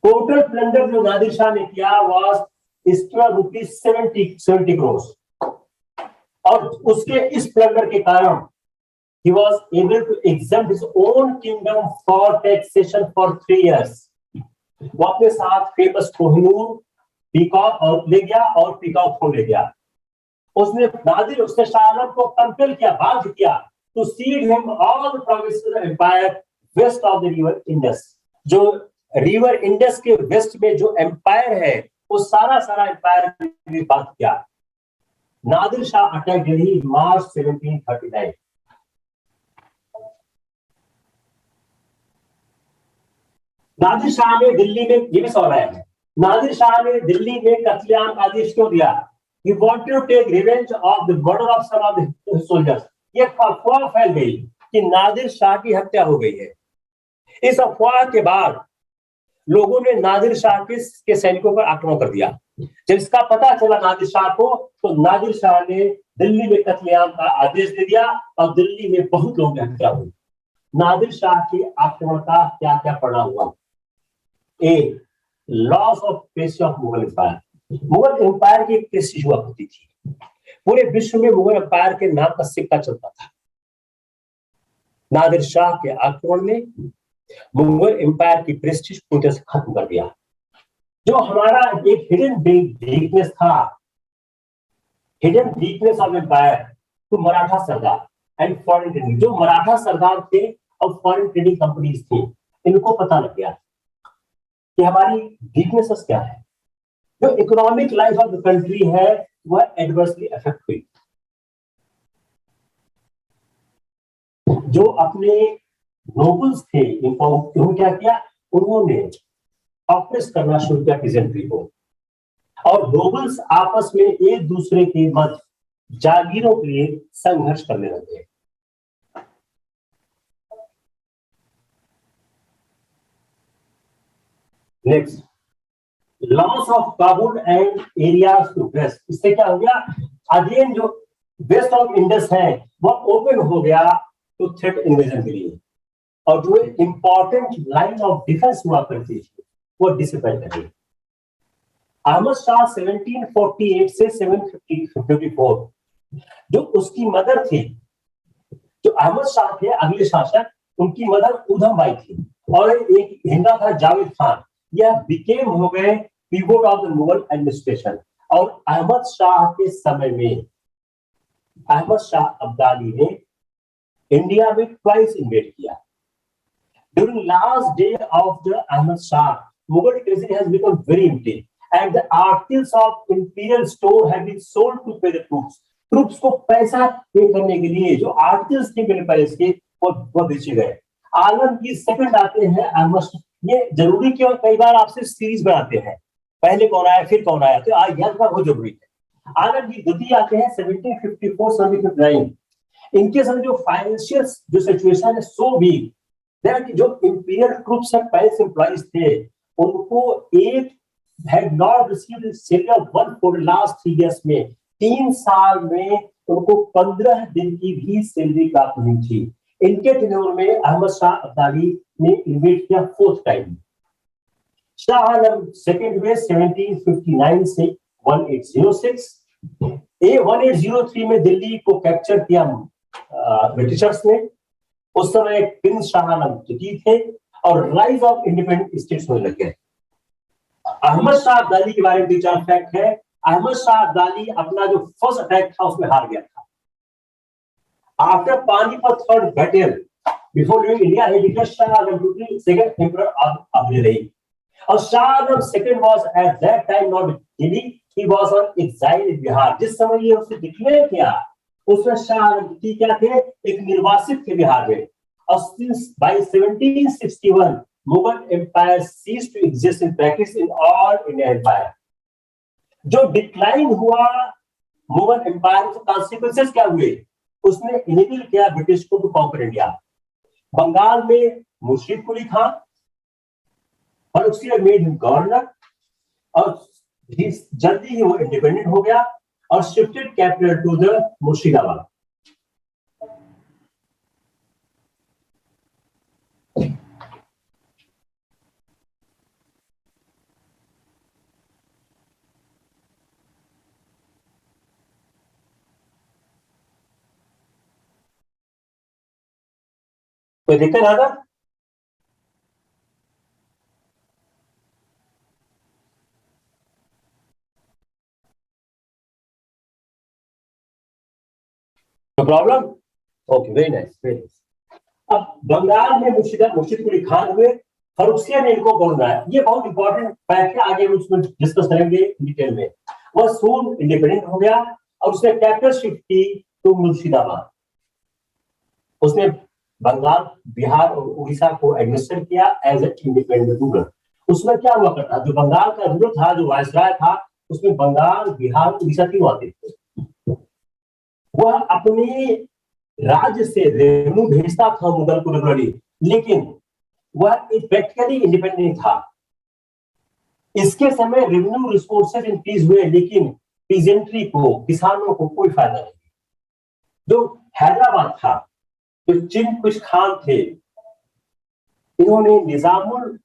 Total plunder जो नादिर शाह ने किया was ₹70 crores. और उसके इस प्लंडर के कारण he was able to exempt his own kingdom for taxation for 3 years. वो अपने साथ फेमस कोहिनूर, पीकॉक और ले गया और पीकॉक को ले गया। उसने शाह आलम को कंपेल किया, बाध्य किया to cede him all the provinces of empire west of the river Indus. जो रिवर इंडस के वेस्ट में जो एम्पायर है वो सारा एम्पायर ने बात किया। नादिर शाह अटैक दिल्ली मार्च 1739। नादिर शाह ने दिल्ली में, ये भी सवाल आया है, नादिर शाह ने दिल्ली में कत्लेआम का आदेश क्यों दिया? He wanted to take revenge of the murder of some of the soldiers. ये अफवाह फैल गई कि नादिर शाह की हत्या हो गई है। इस अफवाह के बाद लोगों ने नादिर शाह के सैनिकों पर आक्रमण कर दिया। जब इसका पता चला नादिर शाह को, तो नादिर शाह ने दिल्ली में कत्लेआम का आदेश दे दिया और दिल्ली में बहुत लोगों की हत्या हुई। नादिर शाह के आक्रमण का क्या क्या परिणाम हुआ? A, loss of prestige of Mughal empire. Mughal empire की एक प्रेस्टीज हुआ करती थी, पूरे विश्व में मुगल एम्पायर के नाम का सिक्का चलता था। नादिर शाह के आक्रमण ने मुगल एम्पायर की प्रेस्टीज पूरी तरह से खत्म कर दिया। जो हमारा एक हिडन वीकनेस था, हिडन वीकनेस ऑफ एम्पायर, तो मराठा सरदार एंड फॉरेन ट्रेडिंग, जो मराठा सरदार थे और फॉरेन ट्रेडिंग कंपनीज थी, इनको पता लग गया कि हमारी वीकनेसेस क्या है। जो economic life of the country है वह एडवर्सली अफेक्ट हुई। जो अपने नोबल्स थे, इनको क्या किया, उन्होंने ऑप्रेस करना शुरू किया पीजेंट्री को, और नोबल्स आपस में एक दूसरे के मध्य जागीरों के लिए संघर्ष करने लगे। Next, loss of Kabul and areas to west, इससे क्या हो गया, अगेन जो वेस्ट ऑफ इंडस है वो ओपन हो गया तो थ्रेट इन्वेजन के लिए, और जो इंपॉर्टेंट लाइन ऑफ डिफेंस हुआ करती थी वो डिसअपीयर कर गई। अहमद शाह 1748 से 1754, जो उसकी मदर थी, जो अहमद शाह थे अगले शासक, उनकी मदर उधम बाई थी, और एक हिंदा था जावेद खान, यह बिकेम हो गए pivot of the Mughal administration. और अहमद शाह के समय में अहमद शाह अब्दाली ने इंडिया में ट्वाइस इन्वेड किया। During last day of the Ahmad Shah, Mughal treasury has become very empty, and the articles of imperial store have been sold to pay the troops. Troops को पैसा पे करने के लिए जो आर्टिकल्स थे मेरे पैलेस के वो बेचे गए। आलम की सेकंड आते हैं अहमद, ये जरूरी क्यों, कई बार आपसे सीरीज बनाते हैं, पहले कौन आया फिर कौन आया, तो आज याद बहुत जरूरी है। आलम की द्वितीय आते हैं 1754-1759। इनके समय जो फाइनेंशियल जो सिचुएशन है सो वीक, जो imperial troops and palace employees थे उनको एक had not received salary one for last 3 years में, 3 साल में उनको 15 दिन की भी सैलरी प्राप्त नहीं थी। इनके टेन्योर में अहमद शाह अब्दाली ने इन्वेट किया 4th time. Shah Alam second हुए 1759 से 1806। 1803 में दिल्ली को कैप्चर किया ब्रिटिशर्स ने। उस समय प्रिंस शाह आलम द्वितीय थे और राइज ऑफ इंडिपेंडेंट स्टेट्स होने लग गए। अहमद शाह अब्दाली के बारे में 2-4 फैक्ट है। अहमद शाह अब्दाली अपना जो फर्स्ट अटैक था उसमें हार गया था। After Panipat third battle before living India he declared Shah Alam to be second emperor of Abdali, और Shah Alam second was at that time not Delhi, he was on exile in Bihar. जिस समय ये उसे डिक्लेयर किया उसमें शाह आलम द्वितीय क्या थे, एक निर्वासित थे बिहार में। और by 1761 Mughal empire ceased to exist in practice in all India empire. जो डिक्लाइन हुआ मुगल एम्पायर के कॉन्सिक्वेंसेस क्या हुए, उसने इनेबल किया ब्रिटिश को टू कॉन्कर इंडिया। बंगाल में Murshid Quli Khan, Farrukhsiyar made him governor, और जल्दी ही वो इंडिपेंडेंट हो गया और shifted capital to the Murshidabad. कोई दिक्कत आता? No problem, okay, very nice, very nice. अब बंगाल में मुर्शीद कुली खान हुए, फर्रुखसियर ने इनको गवर्नर बनाया। ये बहुत इंपॉर्टेंट फैक्ट है, आगे उसमें डिस्कस करेंगे डिटेल में। वह सून इंडिपेंडेंट हो गया और उसने कैपिटल शिफ्ट की टू मुर्शिदाबाद। उसने बंगाल, बिहार और उड़ीसा को एडमिनिस्टर किया एज ए इंडिपेंडेंट रूलर। उसमें क्या हुआ करता, जो बंगाल का रूलर था, जो वायसराय था, उसमें बंगाल, बिहार, उड़ीसा तीनों आते थे। वह अपने राज्य से रेवेन्यू भेजता था मुगल को रेगुलरली, लेकिन वह प्रैक्टिकली इंडिपेंडेंट था। इसके समय रेवेन्यू रिसोर्सेज इंक्रीज हुए, लेकिन पीजेंट्री को, किसानों को कोई फायदा नहीं। जो हैदराबाद था, जो चिन कुछ खान थे, इन्होंने निजामुल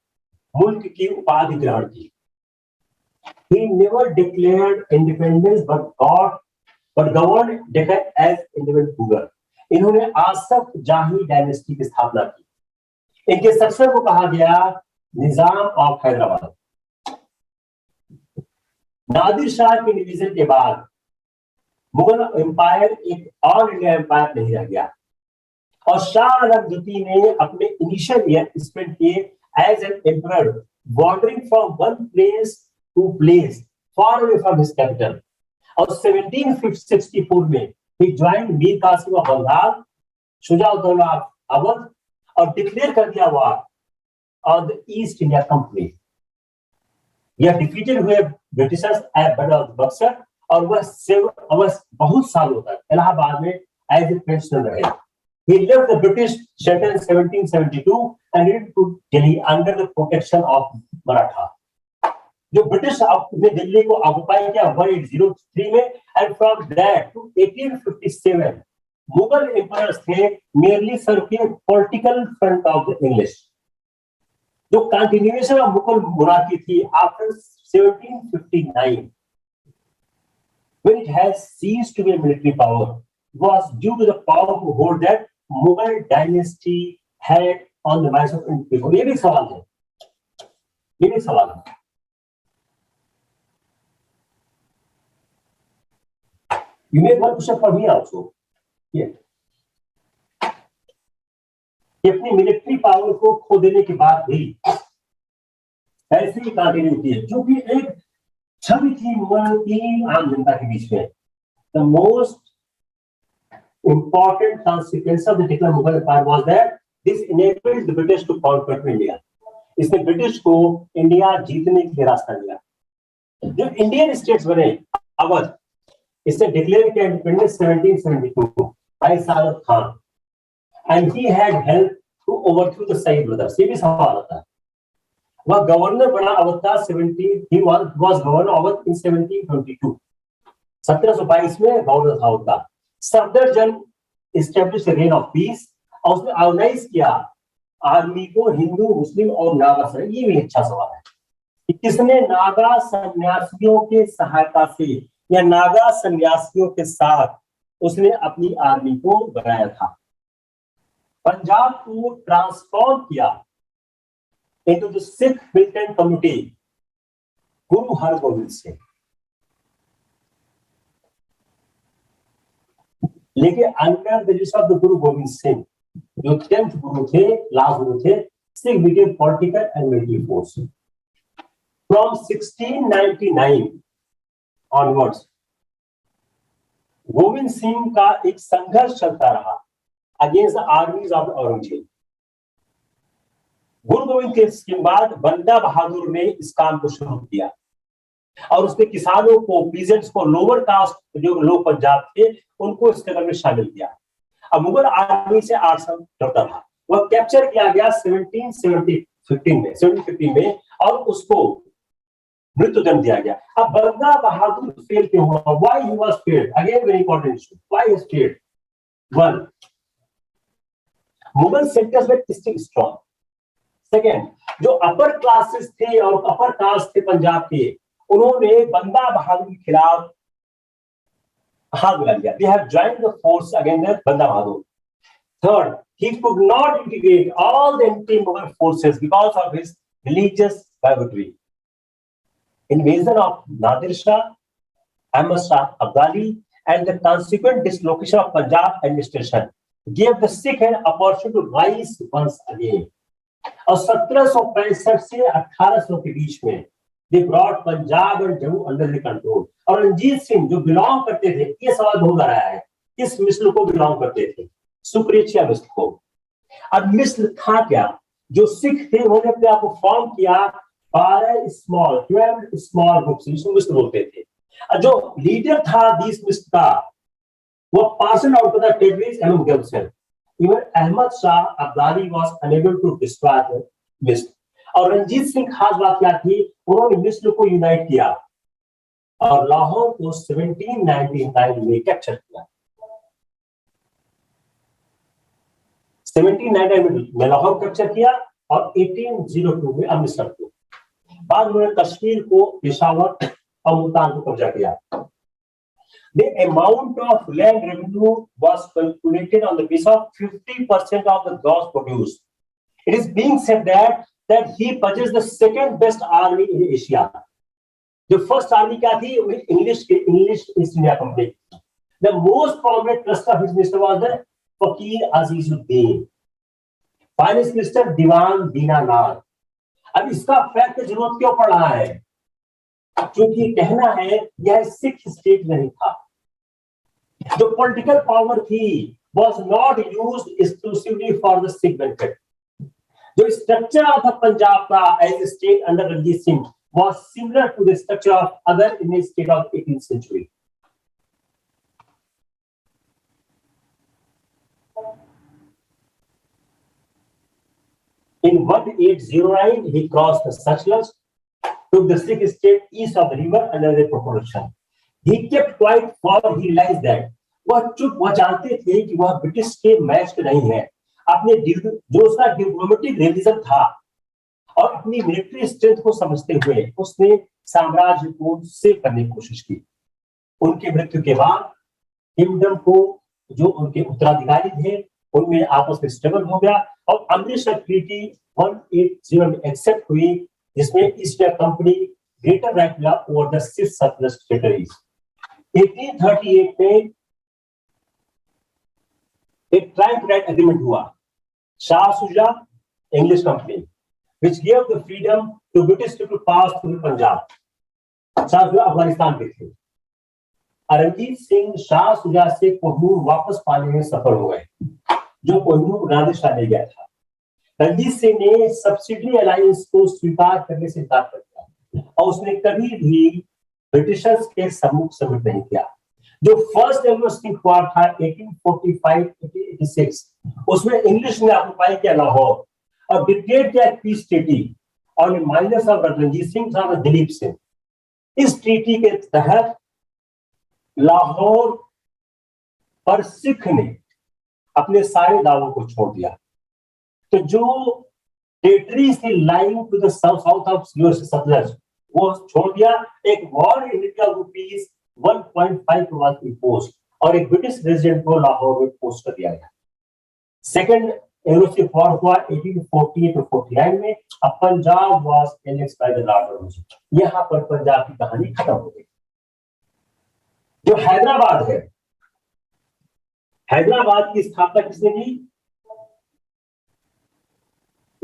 मुल्क की उपाधि ग्रहण की। He never declared independence but governed Deccan as independent ruler. इन्होंने आसफ जाही डायनेस्टी की स्थापना की। इनके सक्सेसर को कहा गया निजाम ऑफ हैदराबाद। नादिर शाह के डिवीजन के बाद मुगल एम्पायर एक ऑल इंडिया एम्पायर नहीं रह गया, और शाह आलम द्वितीय ने अपने इनिशियल ईयर स्पेंड किए as an emperor, wandering from one place to place far away from his capital. और 1764 में ही joined Mir Qasim of Bengal, Shujauddaula of Awadh, और डिक्लेयर कर दिया war on the East India company. यह डिफीटेड हुए Britishers at battle of Buxar, और वह बहुत सालों तक इलाहाबाद में एज ए प्रिजनर रहे। He left the British shelter in 1772 and returned to Delhi under the protection of Maratha. जो ब्रिटिश ने दिल्ली को ऑक्युपाई किया 1803 में, and from that to 1857 Mughal empires थे मेरली सर्व किए political front of the English. जो continuation of Mughal monarchy थी after 1759 when it has ceased to be a military power was due to the powerful hold that Mughal dynasty had on the minds of Indian people। ये भी सवाल है, ये भी सवाल है। You may one question for me also, yeah, कि अपनी मिलिट्री पावर को खो देने के बाद भी ऐसी ही कंटिन्यूटी है, जो कि एक छवि थी मुगल की आम जनता के बीच में। The most important consequence of the decline of Mughal Empire was that this enabled the British to conquer India। इसने ब्रिटिश को इंडिया जीतने के लिए रास्ता दिया। जो इंडियन स्टेट्स बने अवध, इसने डिक्लेयर किया independence 1772 by Sagar Khan, and he had help to overthrow the Sayyid brothers. ये भी सवाल आता है। वह गवर्नर बना अवध का 17 ही वाज गवर्नर अवध इन 1722, 1722 में गवर्नर था अवध का। Safdarjung establish rain of peace, और उसने ऑर्गेनाइज किया आर्मी को हिंदू मुस्लिम और नागा से। ये भी अच्छा सवाल है कि किसने नागा सन्यासियों के सहायता से या नागा सन्यासियों के साथ उसने अपनी आर्मी को बनाया था। पंजाब को ट्रांसफॉर्म किया into the Sikh militant community गुरु हरगोविंद सिंह। लेकिन under the leadership of the गुरु गोविंद सिंह, जो 10th गुरु थे, लास्ट गुरु थे, Sikh became political and military force. From 1699 onwards Govind Singh का एक संघर्ष चलता रहा against the armies of Aurangzeb. गुरु गोविंद के बाद बंदा बहादुर ने इस काम को शुरू किया और उसने किसानों को, पीजेंट्स को, लोअर कास्ट जो लोग पंजाब थे उनको इस स्ट्रगल में शामिल किया। अब मुगल आर्मी से 8 साल डरता था। वह कैप्चर किया गया 1715 में और उसको मृत्यु दंड दिया गया। अब बंदा बहादुर फेल क्यों हुआ? Why he was failed? Again very important issue, why he failed? One, Mughal centres में स्ट्रॉन्ग। सेकेंड, जो अपर क्लासेस थे और अपर कास्ट थे पंजाब के, उन्होंने बंदा बहादुर के खिलाफ हाथ मिला दिया। They have joined the force against Banda Bahadur. Third, he could not integrate all the anti-Mughal forces because of his religious bigotry. Invasion of Nadir Shah, Ahmad Shah Abdali, and the consequent dislocation of Punjab administration gave the Sikh an opportunity to rise once again. और 1765 से 1800 के बीच में they brought Punjab and Jammu under the control। और रंजीत सिंह जो belong करते थे, ये सवाल बहुत आ रहा है, किस मिस्र को बिलोंग करते थे? सुक्रेचिया मिस्र को। अब मिस्र था क्या? जो सिख थे उन्होंने अपने आप को फॉर्म किया 12 स्मॉल ग्रुप्स, जिसको मिस्र बोलते थे। और जो लीडर था दिस मिस्र का, वो parcel out of the territories among themselves. Even Ahmad Shah Abdali was unable to destroy Misl. और रंजीत सिंह खास बात क्या थी? उन्होंने मिस्र को यूनाइट किया और लाहौर को 1799 में कैप्चर किया। 1799 में लाहौर कैप्चर किया और 1802 में अमृतसर को। बाद उन्होंने कश्मीर को, पेशावर और मुल्तान को कब्जा किया। The amount of land revenue was calculated on the basis of 50% of the gross produce. It is being said that he purchased the second best army in Asia. The first army क्या थी? English East India Company. The most prominent trust of his minister was the Fakir Azizuddin, finance minister Dewan Dinanath. अब इसका fact जरूरत क्यों पड़ रहा है? क्योंकि कहना है यह सिख स्टेट नहीं था। जो पॉलिटिकल पावर थी was not used exclusively for the Sikh benefit. जो स्ट्रक्चर था पंजाब का as state under Ranjit Singh was similar to the structure of other in the state of 18th century. In 1809, he crossed the Sutlej took the 6 states east of the river under their protection. He kept quiet for he realized that वह जानते थे कि वह British के match नहीं है। अपने जो उसका डिप्लोमेटिक रियलिज्म था और अपनी मिलिट्री स्ट्रेंथ को समझते हुए उसने साम्राज्य को सेव करने की कोशिश की। उनके मृत्यु के बाद किंगडम को जो उनके उत्तराधिकारी थे उनमें आपस में स्ट्रगल हो गया और अमृतसर ट्रीटी 1801 में एक्सेप्ट हुई, जिसमें east India company greater right law over the 6 surplus territories. 1838 में एक ट्राइपाइट एग्रीमेंट हुआ, Shah Shuja English company, which gave the freedom to British people to pass through Punjab. Shah Shuja Afghanistan में थे। रणजीत सिंह शाह सुजा से कोहिनूर वापस पाने में सफल हो गए, जो कोहिनूर नादिर ले गया था। रणजीत सिंह ने सब्सिडी अलायंस को स्वीकार करने से इनकार कर दिया और उसने कभी भी ब्रिटिशर्स के सम्मुख सबमिट नहीं किया। जो फर्स्ट एंग्लो-सिख वॉर था 1845-1886, उसमें इंग्लिश ने ऑक्युपाई किया लाहौर और डिक्लेयर किया पीस ट्रीटी और माइनस ऑफ रणजीत सिंह था दिलीप सिंह। इस ट्रीटी के तहत लाहौर पर सिख ने अपने सारे दावों को छोड़ दिया। तो जो टेरिटरी थी lying to the south of Sutlej वो छोड़ दिया। एक war in India rupees 1.5 was imposed और एक ब्रिटिश रेजिडेंट को लाहौर में पोस्ट कर दिया गया। सेकंड एंग्लो-सिख वॉर हुआ 1848 to 49 में। अब Punjab was annexed by the Lord. यहां पर पंजाब की कहानी खत्म हो गई। जो हैदराबाद है, हैदराबाद की स्थापना किसने की?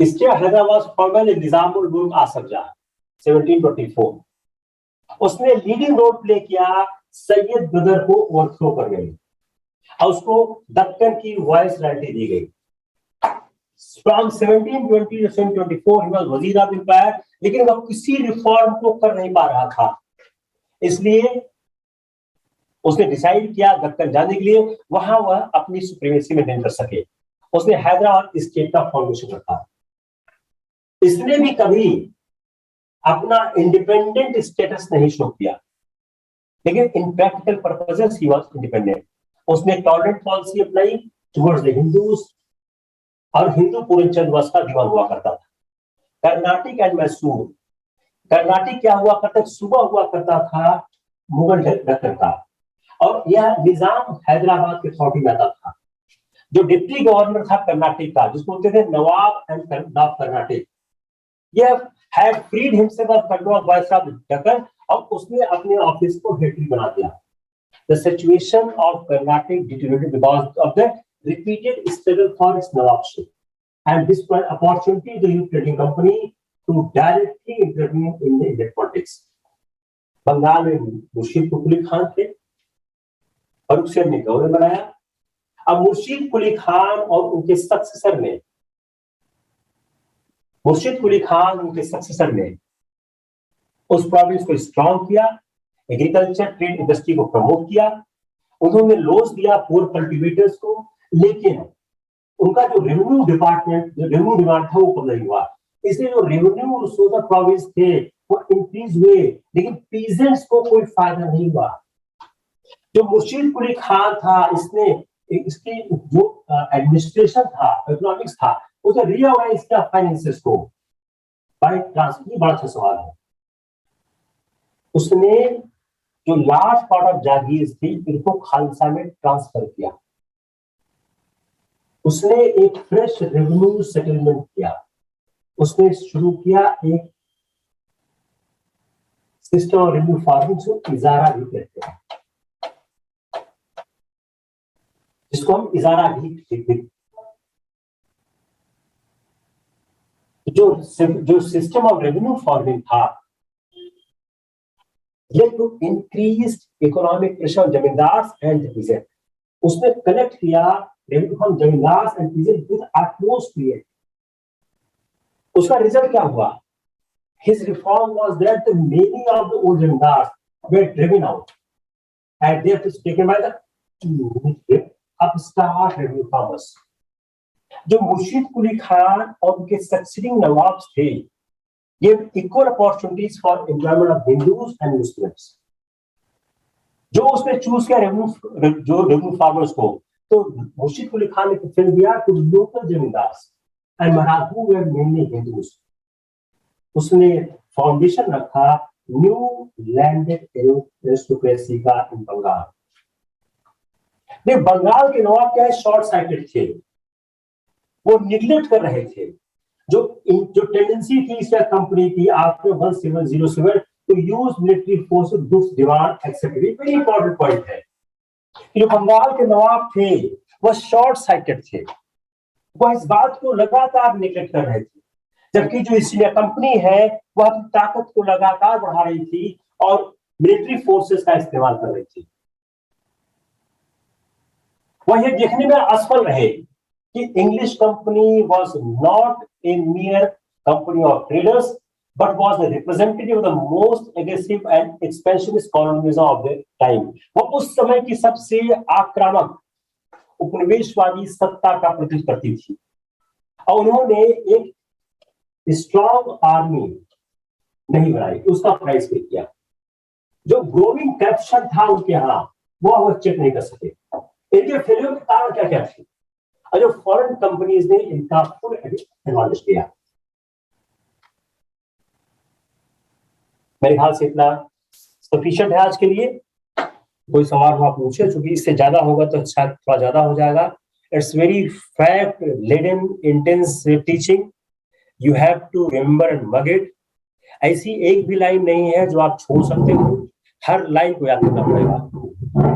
इसके हैदराबाद फॉर्मल निजामुल मुल्क आसफ जहां 1724। उसने लीडिंग रोल प्ले किया सैयद बदर को ओवरथ्रो करने में और उसको दक्कन की वॉइस रॉयल्टी दी गई। फ्रॉम 1720 to 1724 ही वाज वजीर ऑफ एम्पायर, लेकिन वह किसी रिफॉर्म को कर नहीं पा रहा था। इसलिए उसने डिसाइड किया दक्कन जाने के लिए, वहां वह अपनी सुप्रीमेसी मेंटेन कर सके। उसने हैदराबाद स्टेट का फॉर्मेशन रखा। इसने भी कभी अपना इंडिपेंडेंट स्टेटस नहीं शो किया, लेकिन इन practical purposes he was independent. उसने टॉलरेंट पॉलिसी अपनाई टुवर्ड्स द हिंदूज और हिंदू पूर्णचंद वंश का दीवान हुआ करता था। कर्नाटक एंड मैसूर, कर्नाटक क्या हुआ करता, सुबह हुआ करता था मुगल दक्कन का, और यह निजाम हैदराबाद के अथॉरिटी में आता था। जो डिप्टी गवर्नर था कर्नाटक का, जिसको बोलते थे नवाब एंड ऑफ कर्नाटक, यह had freed himself of control of voice of Deccan और उसने अपने ऑफिस को हेडरी बना दिया। The situation of Karnataka deteriorated because of the repeated struggle for its nawabship, and this was an opportunity to use trading company to directly intervene in the Indian politics. Bengal में मुर्शीद कुली खान थे और उसे ने गवर्नर बनाया। अब मुर्शीद कुली खान और उनके सक्सेसर ने उस प्रोविंस को स्ट्रॉन्ग किया, एग्रीकल्चर ट्रेड इंडस्ट्री को प्रमोट किया, उन्होंने लोन्स दिया पुअर कल्टीवेटर्स को, लेकिन उनका जो रेवेन्यू डिमांड था वो कम नहीं हुआ। इसलिए जो रेवेन्यू रिसोर्स प्रोविंस थे वो इंक्रीज हुए, लेकिन पीजेंट्स को कोई फायदा नहीं हुआ। जो मुर्शीद कुली खान था, इसकी जो एडमिनिस्ट्रेशन था, इकोनॉमिक्स था, उसे रीऑर्गेनाइज किया फाइनेंसेस को बाय ट्रांसफर। बड़ा अच्छा सवाल है। उसने जो लार्ज पार्ट ऑफ जागीर थी इनको खालसा में ट्रांसफर किया। उसने एक फ्रेश रेवेन्यू सेटलमेंट किया। उसने शुरू किया एक सिस्टम ऑफ रेवेन्यू फार्मिंग, जो इजारा भी कहते हैं, जिसको हम इजारा भी जो सिस्टम ऑफ रेवेन्यू फार्मिंग था, ये to increased economic pressure on zamindars and peasant. उसने कनेक्ट किया revenue from zamindars and peasant with atmosphere. उसका रिजल्ट क्या हुआ? His reform was that many of the old zamindars were driven out and they were taken by the upstart revenue farmers. जो मुर्शीद कुली खान और उनके succeeding नवाब थे, give equal opportunities for employment of Hindus and Muslims. जो उसने choose किया revenue farmers को, तो मुर्शिद कुली खान ने फिर दिया टू लोकल जमींदार एंड मराठू वेर मेनली हिंदूज। उसने फाउंडेशन रखा न्यू लैंडेड एरिस्टोक्रेसी का इन बंगाल। बंगाल के नवाब क्या है, शॉर्ट साइटेड थे, वो निग्लेक्ट कर रहे थे जो टेंडेंसी थी इस कंपनी की after 1707 to use military force goods demand accepted. Very important point है, जो बंगाल के नवाब थे वह शॉर्ट साइटेड थे, वह इस बात को लगातार निग्लेक्ट कर रहे थे, जबकि जो ईस्ट इंडिया कंपनी है वह अपनी ताकत को लगातार बढ़ा रही थी और मिलिट्री फोर्सेस का इस्तेमाल कर रही थी। वह यह देखने में असफल रहे कि English company was not a मियर company of traders but was the representative of the most aggressive and expansionist colonialism of the time. वह उस समय की सबसे आक्रामक उपनिवेशवादी सत्ता का प्रतिनिधित्व करती थी और उन्होंने एक स्ट्रॉन्ग आर्मी नहीं बनाई, उसका प्राइस पे किया। जो ग्रोइंग करप्शन था उनके यहां वो चेक नहीं कर सके। इनके फेलियर के कारण क्या क्या थे और जो फॉरेन कंपनीज ने इनका फुल एडवांटेज लिया। मेरे ख्याल से इतना सफिशिएंट है आज के लिए। कोई सवाल हो आप पूछे, क्योंकि इससे ज्यादा होगा तो शायद थोड़ा ज्यादा हो जाएगा। It's very fact laden intense teaching, you have to remember and mug it. ऐसी एक भी लाइन नहीं है जो आप छोड़ सकते हो, हर लाइन को याद करना पड़ेगा।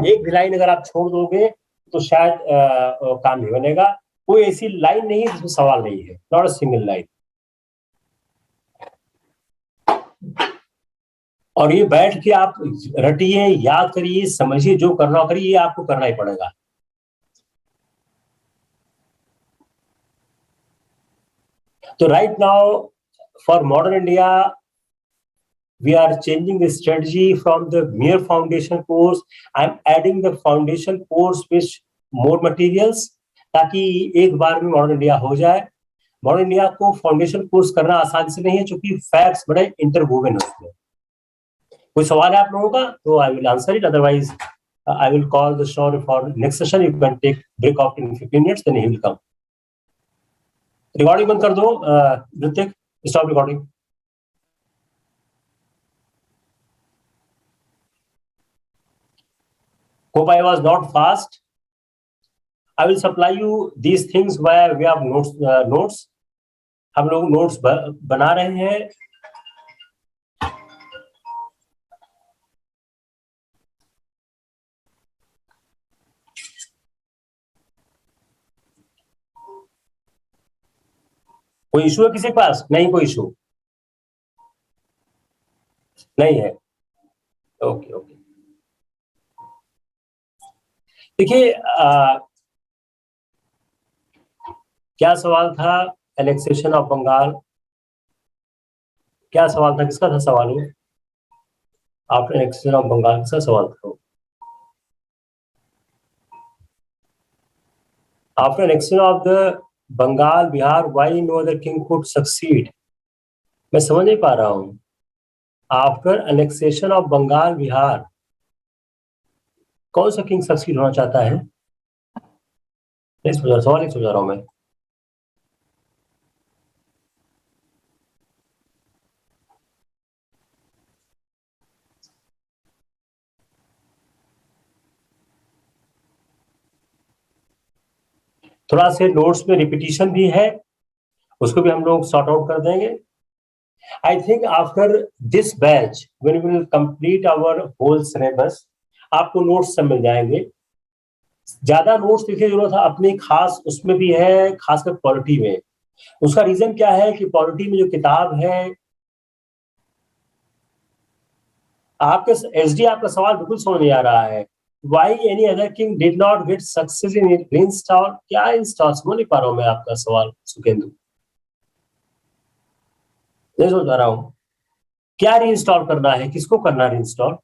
एक भी लाइन अगर आप छोड़ दोगे तो शायद काम नहीं बनेगा। कोई ऐसी लाइन नहीं है जिसमें सवाल नहीं है, नॉट अ सिंगल लाइन। और ये बैठ के आप रटिए, याद करिए, समझिए, जो करना करिए, ये आपको करना ही पड़ेगा। तो right now for modern India we are changing the strategy from the mere foundation course. I'm adding the foundation course with more materials ताकि एक बार में मॉडर्न इंडिया हो जाए। मॉडर्न इंडिया को फाउंडेशन कोर्स करना आसान से नहीं है, क्योंकि फैक्ट्स बड़े इंटरवोवन है उसमें। कोई सवाल है आप लोगों का तो I will answer it, otherwise I will call the shore for next session. You can take break off in 15 minutes, then he will come. Recording बंद कर दो Hrithik, stop recording. Hope I was not fast. I will supply you these things via way of notes. हम लोग notes बना रहे हैं। कोई issue है किसी के पास? नहीं, कोई इशू नहीं है। ओके ओके, देखिए क्या सवाल था? एनेक्सेशन ऑफ बंगाल, क्या सवाल था? किसका था सवाल? आफ्टर एनेक्सेशन ऑफ बंगाल किसका सवाल था? After annexation of the Bengal Bihar why no other king could succeed. मैं समझ नहीं पा रहा हूं। After annexation of Bengal Bihar कौन सा किंग सक्सीड होना चाहता है? नहीं समझ रहा, सवाल नहीं समझ रहा हूं मैं। थोड़ा से नोट्स में रिपीटिशन भी है, उसको भी हम लोग सॉर्ट आउट कर देंगे। I think after this batch when we will complete our whole syllabus, आपको नोट्स सब मिल जाएंगे। ज्यादा नोट्स लिखने की जरूरत है अपनी खास, उसमें भी है खासकर पॉलिटी में। उसका रीजन क्या है कि पॉलिटी में जो किताब है, आपके एसडी आपका सवाल बिल्कुल समझ नहीं आ रहा है। Why any other king did not get success in reinstall? क्या इंस्टॉल? समझ नहीं पा रहा हूं मैं आपका सवाल सुखेंदु, नहीं समझ पा रहा हूं। क्या रीइंस्टॉल करना है, किसको करना है रीइंस्टॉल?